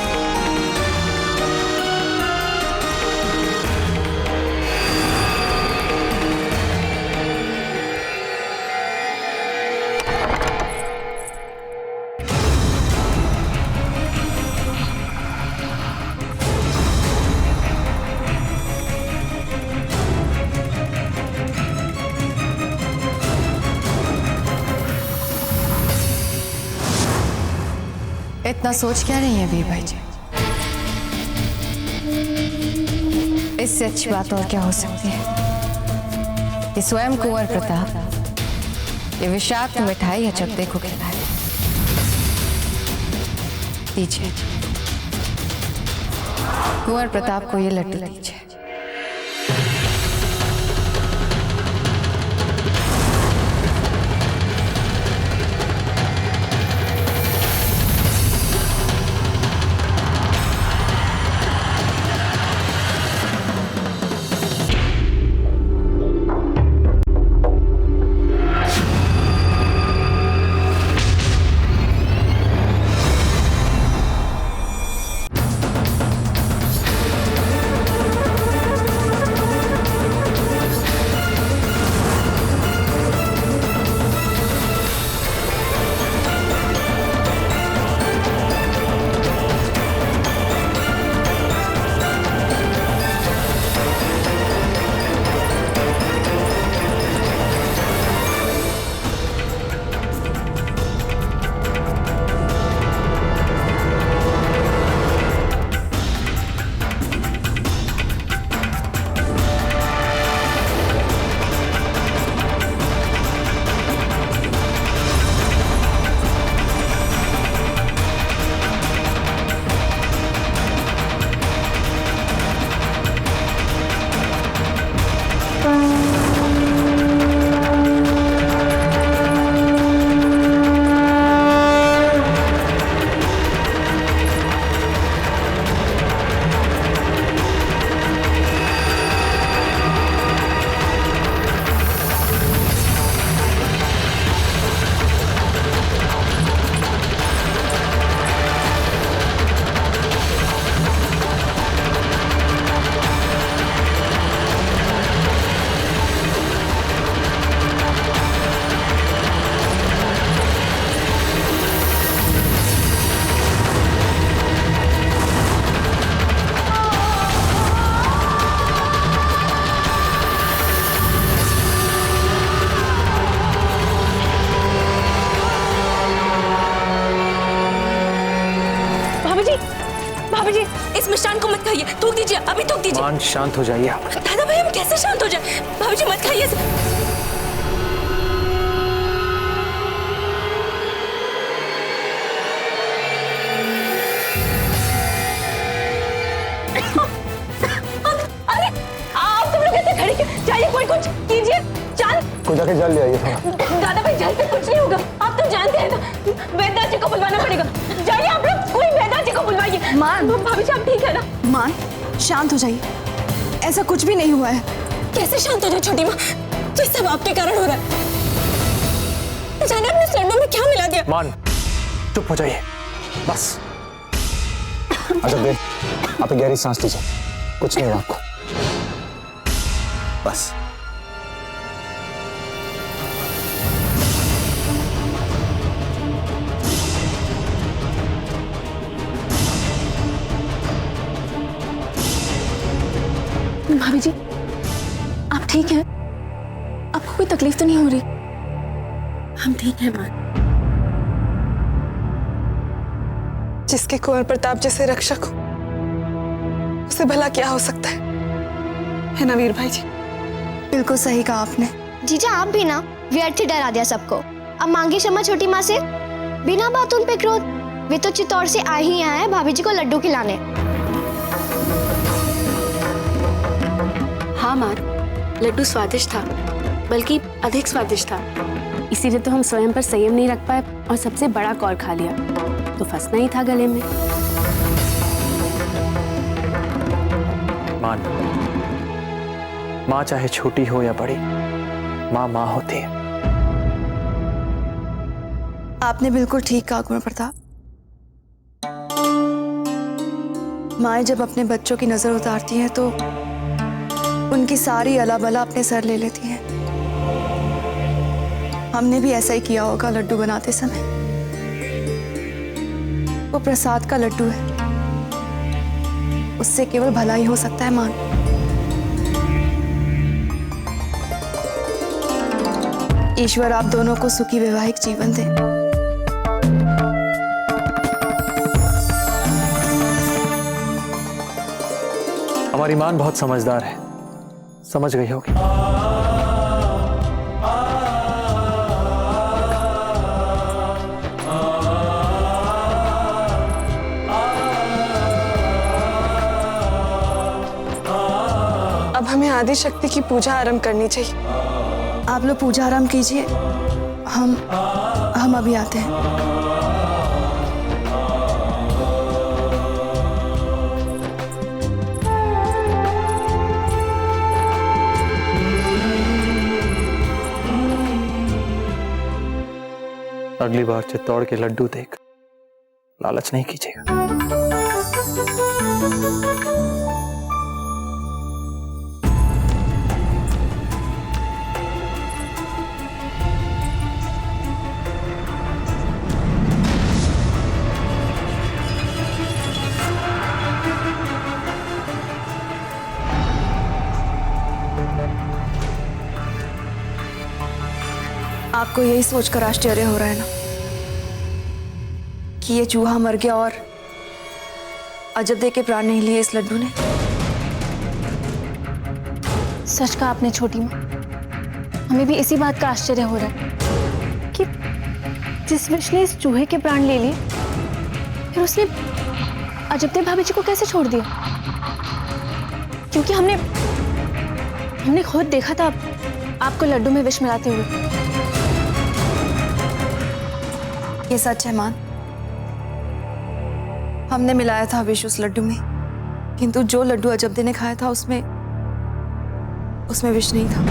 इतना सोच क्या रही है वीर भाई जी? इससे अच्छी बात और क्या हो सकती है कि स्वयं कुंवर प्रताप ये विषाक्त मिठाई या चकदे को खिलाए। दीजिए, कुंवर प्रताप को ये लड्डू दीजिए। मान शांत हो जाइए आप। दादा भाई हम कैसे शांत हो जाए? भाभी जी मत खाइए। अरे आप तुम लोग ऐसे खड़े क्यों? जाइए कोई कुछ कीजिए। चल कोई जाके जल ले आइए थोड़ा। दादा भाई जल से कुछ नहीं होगा। आप तो जानते हैं ना, वेदा जी को बुलवाना पड़ेगा। जाइए आप लोग, कोई वेदा जी को बुलवाइए। माँ भाभी जी आप ठीक है ना? माँ शांत हो जाइए, ऐसा कुछ भी नहीं हुआ है। कैसे शांत हो जाए छोटी माँ? तो सब आपके कारण हो रहा है। जाने अपने सिलेंडर में क्या मिला दिया? मान चुप हो जाइए बस। अच्छा दे, आप गहरी सांस लीजिए, कुछ नहीं हुआ आपको। बस भाभी जी आप ठीक हैं? आपको कोई तकलीफ तो नहीं हो रही? हम ठीक हैं माँ। जिसके कुंवर प्रताप जैसे रक्षक हो, उसे भला क्या हो सकता है ना वीर भाई जी? बिल्कुल सही कहा आपने। जीजा आप भी ना व्यर्थ ही डरा दिया सबको। अब मांगी क्षमा छोटी माँ से, बिना बात उन पे क्रोध। वे तो चित्तौड़ से आए ही आए हैं भाभी जी को लड्डू खिलाने। हाँ माँ, लड्डू स्वादिष्ट था, बल्कि अधिक स्वादिष्ट था। इसीलिए तो हम स्वयं पर संयम नहीं रख पाए और सबसे बड़ा कौर खा लिया। तो फंसना ही था गले में। मान, माँ चाहे छोटी हो या बड़ी, माँ माँ होती है। आपने बिल्कुल ठीक कहा कुंवर प्रताप। माएँ जब अपने बच्चों की नजर उतारती हैं तो उनकी सारी अलाबला अपने सर ले लेती हैं। हमने भी ऐसा ही किया होगा लड्डू बनाते समय। वो प्रसाद का लड्डू है, उससे केवल भला ही हो सकता है मान। ईश्वर आप दोनों को सुखी वैवाहिक जीवन दे। हमारी मान बहुत समझदार है, समझ गई होगी। अब हमें आदि शक्ति की पूजा आरंभ करनी चाहिए। आप लोग पूजा आरंभ कीजिए, हम अभी आते हैं। अगली बार चित्तौड़ के लड्डू देख लालच नहीं कीजिएगा। आपको यही सोचकर आश्चर्य हो रहा है ना कि ये चूहा मर गया और अजब के प्राण नहीं लिए इस लड्डू ने? सच कहा आपने छोटी माँ। हमें भी इसी बात का आश्चर्य हो रहा है कि जिस विष ने इस चूहे के प्राण ले लिए, फिर उसने अजबदेव भाभी जी को कैसे छोड़ दिया? क्योंकि हमने खुद देखा था आपको लड्डू में विष मिलाते हुए। ये सच है मान, हमने मिलाया था विष उस लड्डू में, किंतु जो लड्डू अजबदे ने खाया था उसमें विष नहीं था।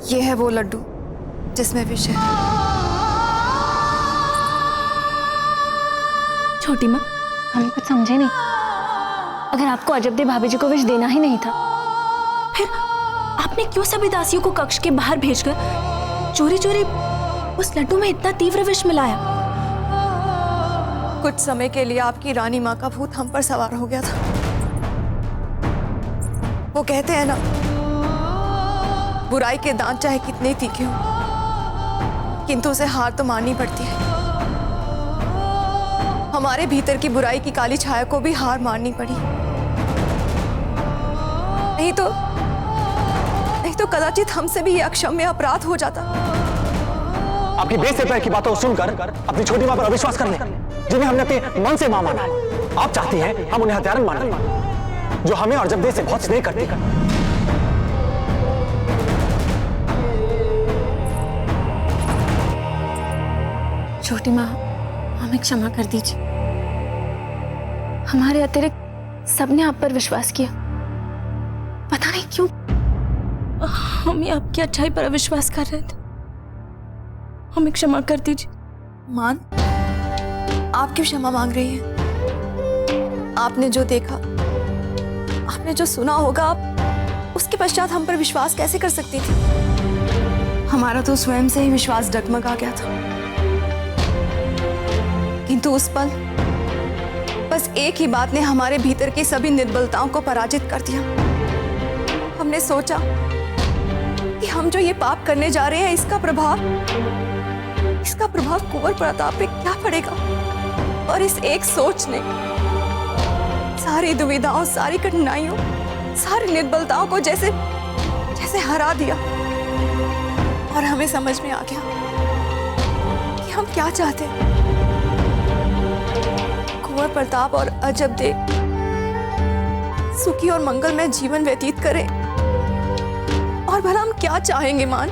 ये है वो लड्डू जिसमें विष है। छोटी माँ, हमें कुछ समझे नहीं। अगर आपको अजबदेव भाभी जी को विष देना ही नहीं था, फिर आपने क्यों सभी दासियों को कक्ष के बाहर भेजकर चोरी चोरी उस लड्डू में इतना तीव्र विष मिलाया? कुछ समय के लिए आपकी रानी माँ का भूत हम पर सवार हो गया था। वो कहते हैं ना, बुराई के दांत चाहे कितने तीखे हो, किंतु उसे हार तो माननी पड़ती है। हमारे भीतर की बुराई की काली छाया को भी हार माननी पड़ी। नहीं तो कदाचित हमसे भी ये अक्षम्य अपराध हो जाता। आपकी बेइज्जती की बातों को सुनकर अपनी छोटी मां पर अविश्वास करने, जिन्हें हमने अपने मन से मां माना है, आप चाहती हैं हम उन्हें हत्यारन माने, जो हमें और जब देश से बहुत स्नेह करते। छोटी माँ, हमें क्षमा कर दीजिए। हमारे अतिरिक्त सबने आप पर विश्वास किया, पता नहीं क्यों हम ही आपकी अच्छाई पर अविश्वास कर रहे थे। हमें क्षमा कर दीजिए। मान, आप क्यों क्षमा मांग रही हैं? आपने जो देखा, आपने जो सुना होगा, आप उसके पश्चात हम पर विश्वास कैसे कर सकती थी? हमारा तो स्वयं से ही विश्वास डगमगा गया था। किंतु उस पल बस एक ही बात ने हमारे भीतर की सभी निर्बलताओं को पराजित कर दिया। हमने सोचा कि हम जो ये पाप करने जा रहे हैं, इसका प्रभाव कुंवर प्रताप पे क्या पड़ेगा। और इस एक सोच ने सारी दुविधाओं, सारी कठिनाइयों, सारी निर्बलताओं को जैसे हरा दिया। और हमें समझ में आ गया कि हम क्या चाहते हैं। कुंवर प्रताप और अजब देव सुखी और मंगलमय जीवन व्यतीत करें, और भला हम क्या चाहेंगे मान?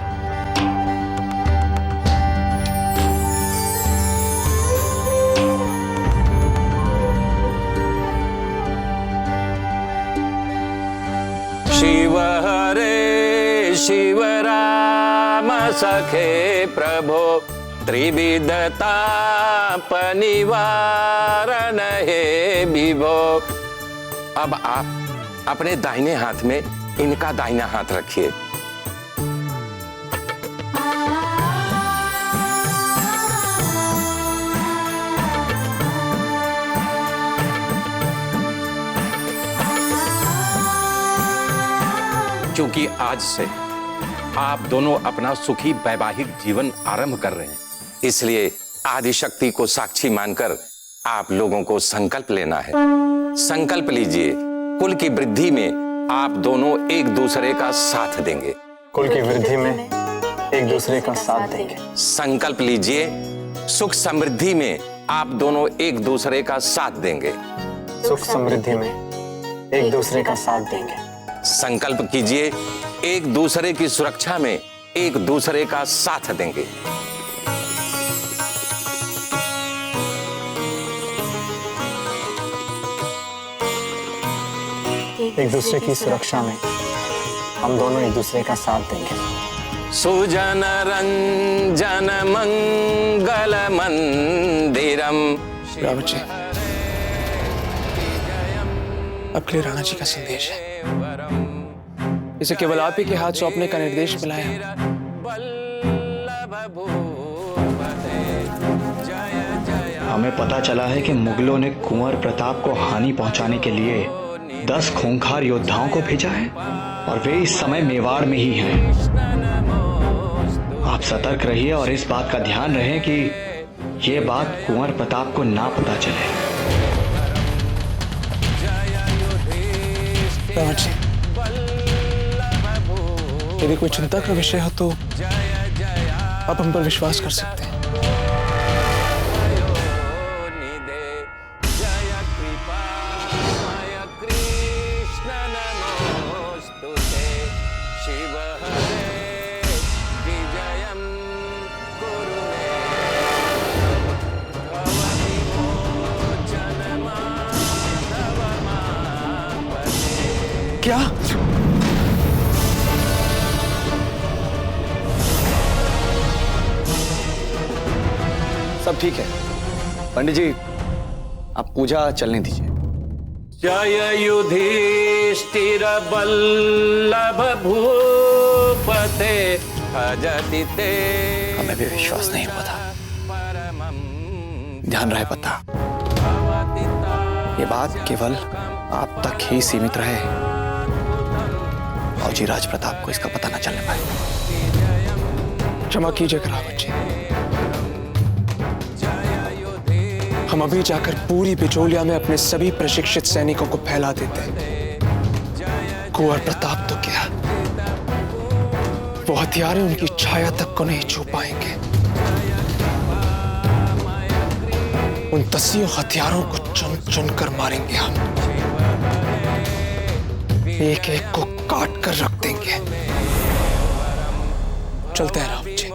शिव हरे शिव राम सखे प्रभो, त्रिविधता निवारण हे विभो। अब आप अपने दाहिने हाथ में इनका दाहिना हाथ रखिए। क्योंकि आज से आप दोनों अपना सुखी वैवाहिक जीवन आरंभ कर रहे हैं, इसलिए आदिशक्ति को साक्षी मानकर आप लोगों को संकल्प लेना है। संकल्प लीजिए, कुल की वृद्धि में आप दोनों एक दूसरे का साथ देंगे। कुल की वृद्धि में एक दूसरे का साथ देंगे। संकल्प लीजिए, सुख समृद्धि में आप दोनों एक दूसरे का साथ देंगे। सुख समृद्धि में एक दूसरे का साथ देंगे। संकल्प कीजिए, एक दूसरे की सुरक्षा में एक दूसरे का साथ देंगे। एक दूसरे की सुरक्षा में हम दोनों एक दूसरे का साथ देंगे। सुजन रंजन मंगल मंदिरम। रावत जी, आपके लिए राणा जी का संदेश है। इसे केवल आप ही के हाथ सौंपने का निर्देश मिला है। हमें पता चला है कि मुगलों ने कुंवर प्रताप को हानि पहुंचाने के लिए 10 खूंखार योद्धाओं को भेजा है, और वे इस समय मेवाड़ में ही हैं। आप सतर्क रहिए और इस बात का ध्यान रहे कि ये बात कुंवर प्रताप को ना पता चले। रावत जी, यदि कोई चिंता का विषय हो तो आप हम पर विश्वास कर सकते हैं। क्या? सब ठीक है पंडित जी, आप पूजा चलने दीजिए। जय युधिष्ठिर बल्लभ भूपते अजतिते। हमें भी विश्वास नहीं हुआ था। ध्यान रहे पता, ये बात केवल आप तक ही सीमित रहे। फौजी राज प्रताप को इसका पता न चलने पाए। क्षमा कीजिएगा रावत जी, हम अभी जाकर पूरी बिजोलिया में अपने सभी प्रशिक्षित सैनिकों को फैला देते हैं। कुंवर प्रताप तो क्या, वो हथियारे उनकी छाया तक को नहीं छू पाएंगे। उन 10 हथियारों को चुन चुन कर मारेंगे हम, एक एक को काट कर रख देंगे। चलते हैं रावत जी।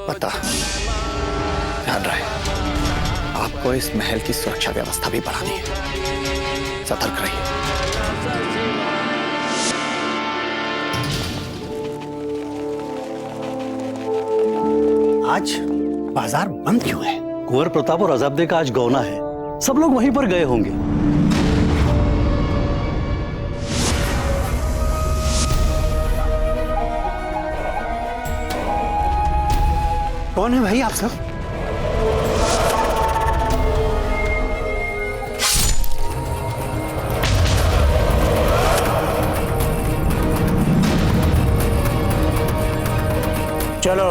पता, ध्यान रहे, आपको इस महल की सुरक्षा व्यवस्था भी बढ़ानी है। सतर्क रहिए। आज बाजार बंद क्यों है? कुंवर प्रताप और अजबदे का आज गौना है, सब लोग वहीं पर गए होंगे। कौन है भाई आप सब? चलो।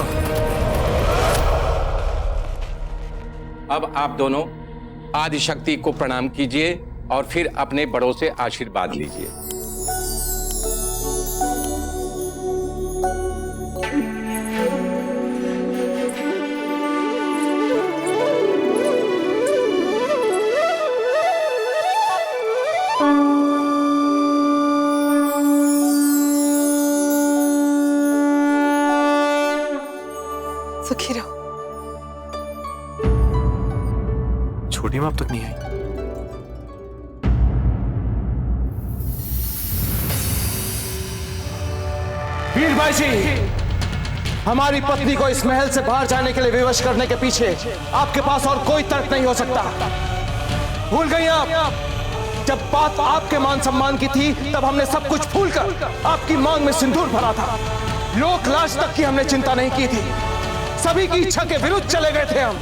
अब आप दोनों आदिशक्ति को प्रणाम कीजिए और फिर अपने बड़ों से आशीर्वाद लीजिए। सुखी रहो। छोटी माँ अब तक नहीं आई। वीर भाई जी, हमारी पत्नी को इस महल से बाहर जाने के लिए विवश करने के पीछे आपके पास और कोई तर्क नहीं हो सकता। भूल गई आप? जब बात आपके मान सम्मान की थी तब हमने सब कुछ भूलकर आपकी मांग में सिंदूर भरा था। लोक लाज तक की हमने चिंता नहीं की थी। सभी की इच्छा के विरुद्ध चले गए थे हम,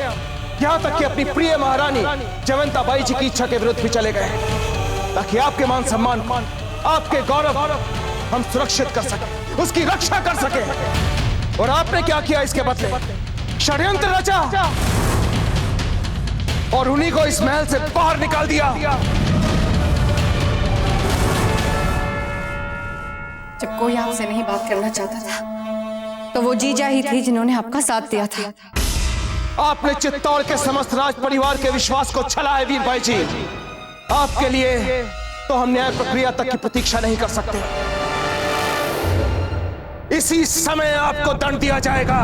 यहाँ तक कि अपनी प्रिय महारानी जयवंता बाई जी की इच्छा के विरुद्ध भी चले गए, ताकि आपके मान सम्मान, आपके गौरव हम सुरक्षित कर सके, उसकी रक्षा कर सके। और आपने क्या किया इसके बदले? षड्यंत्र रचा और उन्हीं को इस महल से बाहर निकाल दिया। जब कोई आपसे नहीं बात करना चाहता था तो वो जीजा ही थी जिन्होंने आपका साथ दिया था। आपने चित्तौड़ के समस्त राज परिवार के विश्वास को छला है वीर भाई जी। आपके लिए तो हम न्याय प्रक्रिया तक की प्रतीक्षा नहीं कर सकते। इसी समय आपको दंड दिया जाएगा।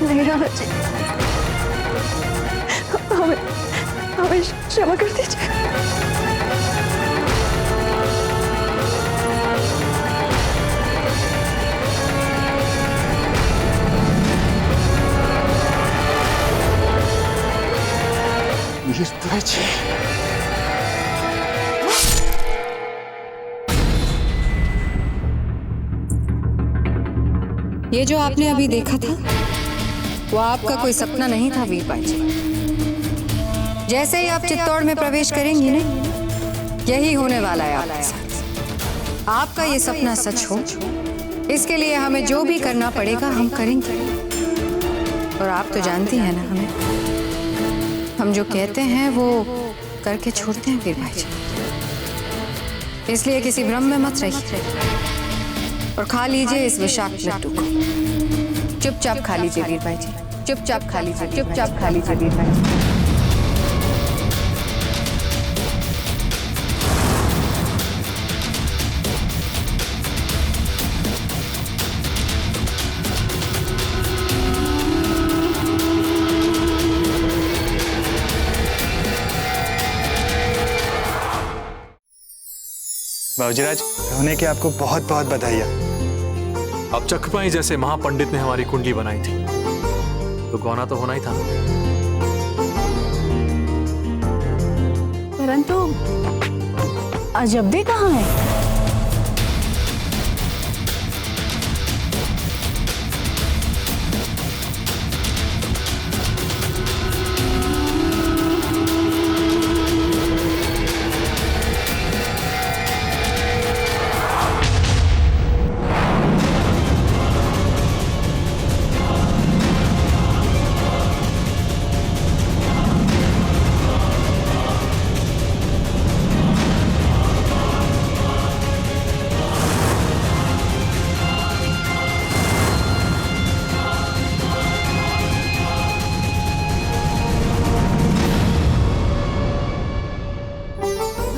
नहीं रावत जी, हमें क्षमा कर दीजिए। ये जो आपने अभी देखा था वो आपका कोई सपना नहीं था वीर भाई जी। जैसे ही आप चित्तौड़ में प्रवेश करेंगी ना, यही होने वाला है आपके साथ। आपका ये सपना सच हो, इसके लिए हमें जो भी करना पड़ेगा हम करेंगे। और आप तो जानती हैं ना, हम जो कहते हैं वो करके छोड़ते हैं वीर भाई जी। इसलिए किसी भ्रम में मत रहिए और खा लीजिए इस विषाक्त लड्डू को। चुपचाप खा लीजिए वीर भाई जी, चुपचाप खा लीजिए, चुपचाप खा लीजिए वीर भाई जी। बाबूजीराज, होने की आपको बहुत बहुत बधाई। अब चक्रपाई जैसे महापंडित ने हमारी कुंडली बनाई थी तो गौना तो होना ही था। परंतु अजब्दे कहाँ है?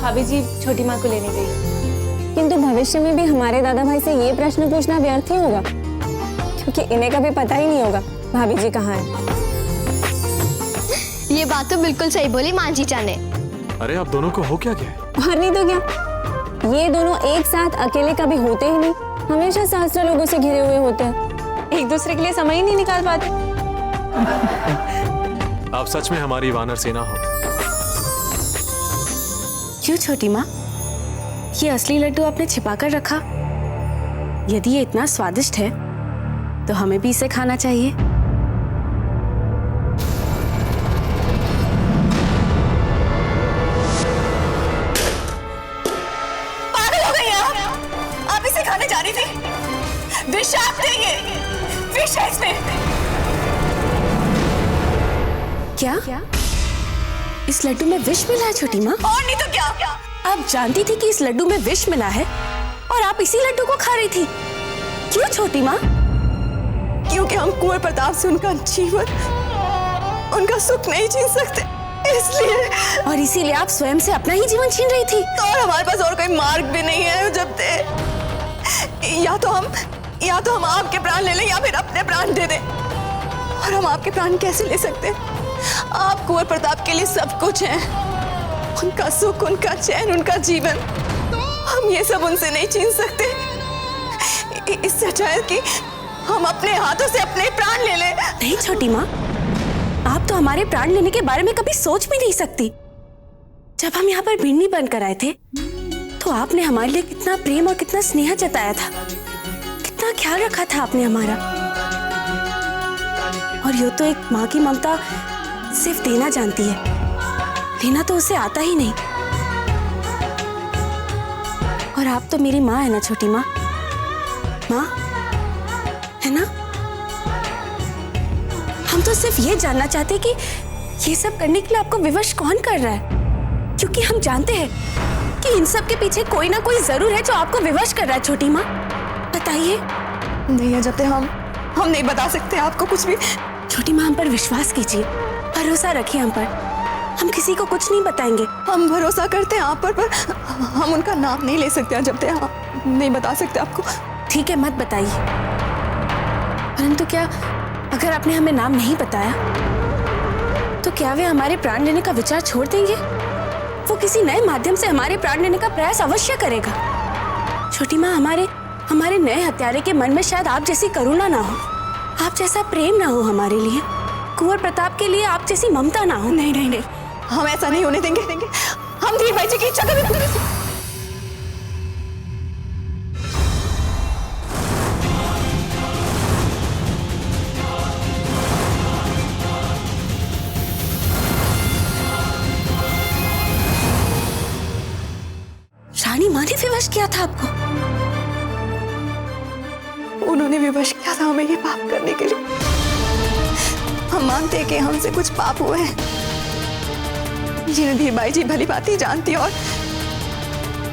भाभी जी छोटी माँ को लेने गई। किंतु भविष्य में भी हमारे दादा भाई से ये प्रश्न पूछना व्यर्थ ही होगा, क्योंकि इन्हें कभी पता ही नहीं होगा भाभी जी कहाँ हैं। ये बात तो बिल्कुल सही बोली माँ जी ने। अरे आप दोनों को हो क्या गया? और नहीं तो क्या, ये दोनों एक साथ अकेले कभी होते ही नहीं, हमेशा सहस्त्र लोगों से घिरे हुए होते हैं, एक दूसरे के लिए समय ही नहीं निकाल पाते। आप सच में हमारी वानर सेना हो। क्यों छोटी माँ, ये असली लड्डू आपने छिपा कर रखा? यदि ये इतना स्वादिष्ट है तो हमें भी इसे खाना चाहिए। पागल हो गई आप इसे खाने जा रही थी। विषाक्त है ये, विष है इसमें। क्या? इस लड्डू में विष मिला है छोटी माँ? और नहीं तो क्या? आप जानती थी कि इस लड्डू में विष मिला है और आप इसी लड्डू को खा रही थी। क्यों छोटी माँ? क्योंकि हम कुंवर प्रताप से उनका जीवन, उनका सुख नहीं छीन सकते, इसलिए। और इसीलिए आप स्वयं से अपना ही जीवन छीन रही थी। तो और हमारे पास और कोई मार्ग भी नहीं है जब ते। या तो हम आपके प्राण ले लें या फिर अपने प्राण दे दें। और हम आपके प्राण कैसे ले सकते हैं? आप कुंवर प्रताप के लिए सब कुछ हैं, उनका सुख, उनका चैन, उनका जीवन। हम ये सब उनसे नहीं छीन सकते। इससे अच्छा है कि हम अपने हाथों से अपने प्राण ले लें। नहीं छोटी माँ, आप तो हमारे प्राण लेने के बारे में कभी सोच भी नहीं सकती। जब हम यहाँ पर भिंडी बनकर आए थे तो आपने हमारे लिए कितना प्रेम और कितना स्नेह जताया था, कितना ख्याल रखा था आपने हमारा। और यो तो एक माँ की ममता सिर्फ देना जानती है, लेना तो उसे आता ही नहीं। और आप तो मेरी माँ है ना छोटी माँ, माँ है ना? हम तो सिर्फ ये जानना चाहते कि ये सब करने के लिए आपको विवश कौन कर रहा है, क्योंकि हम जानते हैं कि इन सब के पीछे कोई ना कोई जरूर है जो आपको विवश कर रहा है। छोटी माँ बताइए। नहीं है जब तक हम नहीं बता सकते आपको कुछ भी। छोटी माँ हम पर विश्वास कीजिए, भरोसा रखिए हम पर, हम किसी को कुछ नहीं बताएंगे। हम भरोसा करते हैं आप पर हम उनका नाम नहीं ले सकते जब तक हम नहीं बता सकते आपको। ठीक है मत बताइए, परंतु क्या अगर आपने हमें नाम नहीं बताया तो क्या वे हमारे प्राण लेने का विचार छोड़ देंगे? वो किसी नए माध्यम से हमारे प्राण लेने का प्रयास अवश्य करेगा। छोटी माँ हमारे नए हत्यारे के मन में शायद आप जैसी करुणा ना हो, आप जैसा प्रेम ना हो हमारे लिए, कुंवर प्रताप के लिए आप जैसी ममता ना हो। नहीं नहीं नहीं, हम ऐसा नहीं होने देंगे। हम धीर भाई जी की इच्छा कभी पूरी। रानी माँ ने विवश किया था आपको? उन्होंने विवश किया था हमें ये पाप करने के लिए। हम मानते हैं कि हमसे कुछ पाप हुए हैं जिन्हें धीर बाई जी भली भांति जानती है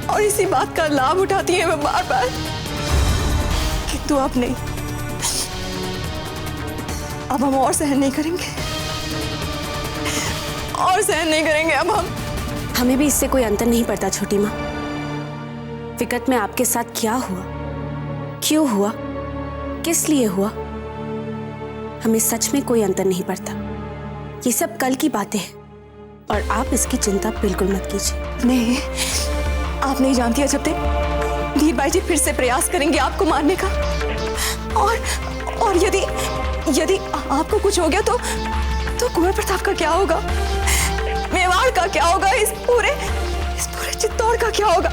और इसी बात का लाभ उठाती है वो बार बार। किंतु अब नहीं, अब हम और सहन नहीं करेंगे, और सहन नहीं करेंगे अब हम। हमें भी इससे कोई अंतर नहीं पड़ता छोटी माँ। विगत में आपके साथ क्या हुआ, क्यों हुआ, किस लिए हुआ, हमें सच में कोई अंतर नहीं पड़ता। ये सब कल की बातें हैं और आप इसकी चिंता बिल्कुल मत कीजिए। नहीं, आप नहीं जानती है जब तक धीर बाई जी फिर से प्रयास करेंगे आपको मारने का। और यदि आपको कुछ हो गया तो कुंवर प्रताप का क्या होगा, मेवाड़ का क्या होगा, इस पूरे चित्तौड़ का क्या होगा?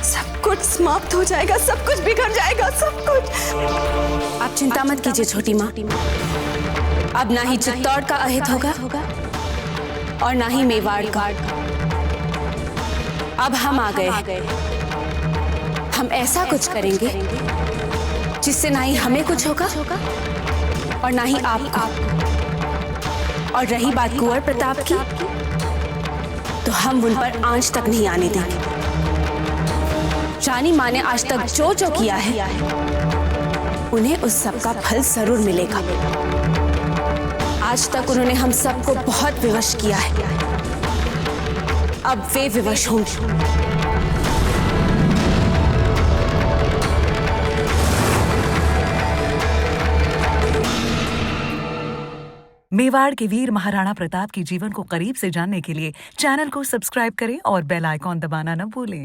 सब कुछ समाप्त हो जाएगा, सब कुछ बिखर जाएगा, सब कुछ। आप चिंता मत कीजिए छोटी माँ, अब ना ही चित्तौड़ का अहित होगा और ना ही मेवाड़ का। अब हम आ गए। हम ऐसा कुछ करेंगे जिससे ना ही हमें कुछ होगा और ना ही आपको। और रही बात कुंवर प्रताप की, तो हम उन पर आंच तक नहीं आने देंगे। रानी माँ ने आज तक जो जो किया है, उन्हें उस सब का फल जरूर मिलेगा। आज तक उन्होंने हम सबको बहुत विवश किया है, अब वे विवश होंगे। मेवाड़ के वीर महाराणा प्रताप के जीवन को करीब से जानने के लिए चैनल को सब्सक्राइब करें और बेल आइकॉन दबाना न भूलें।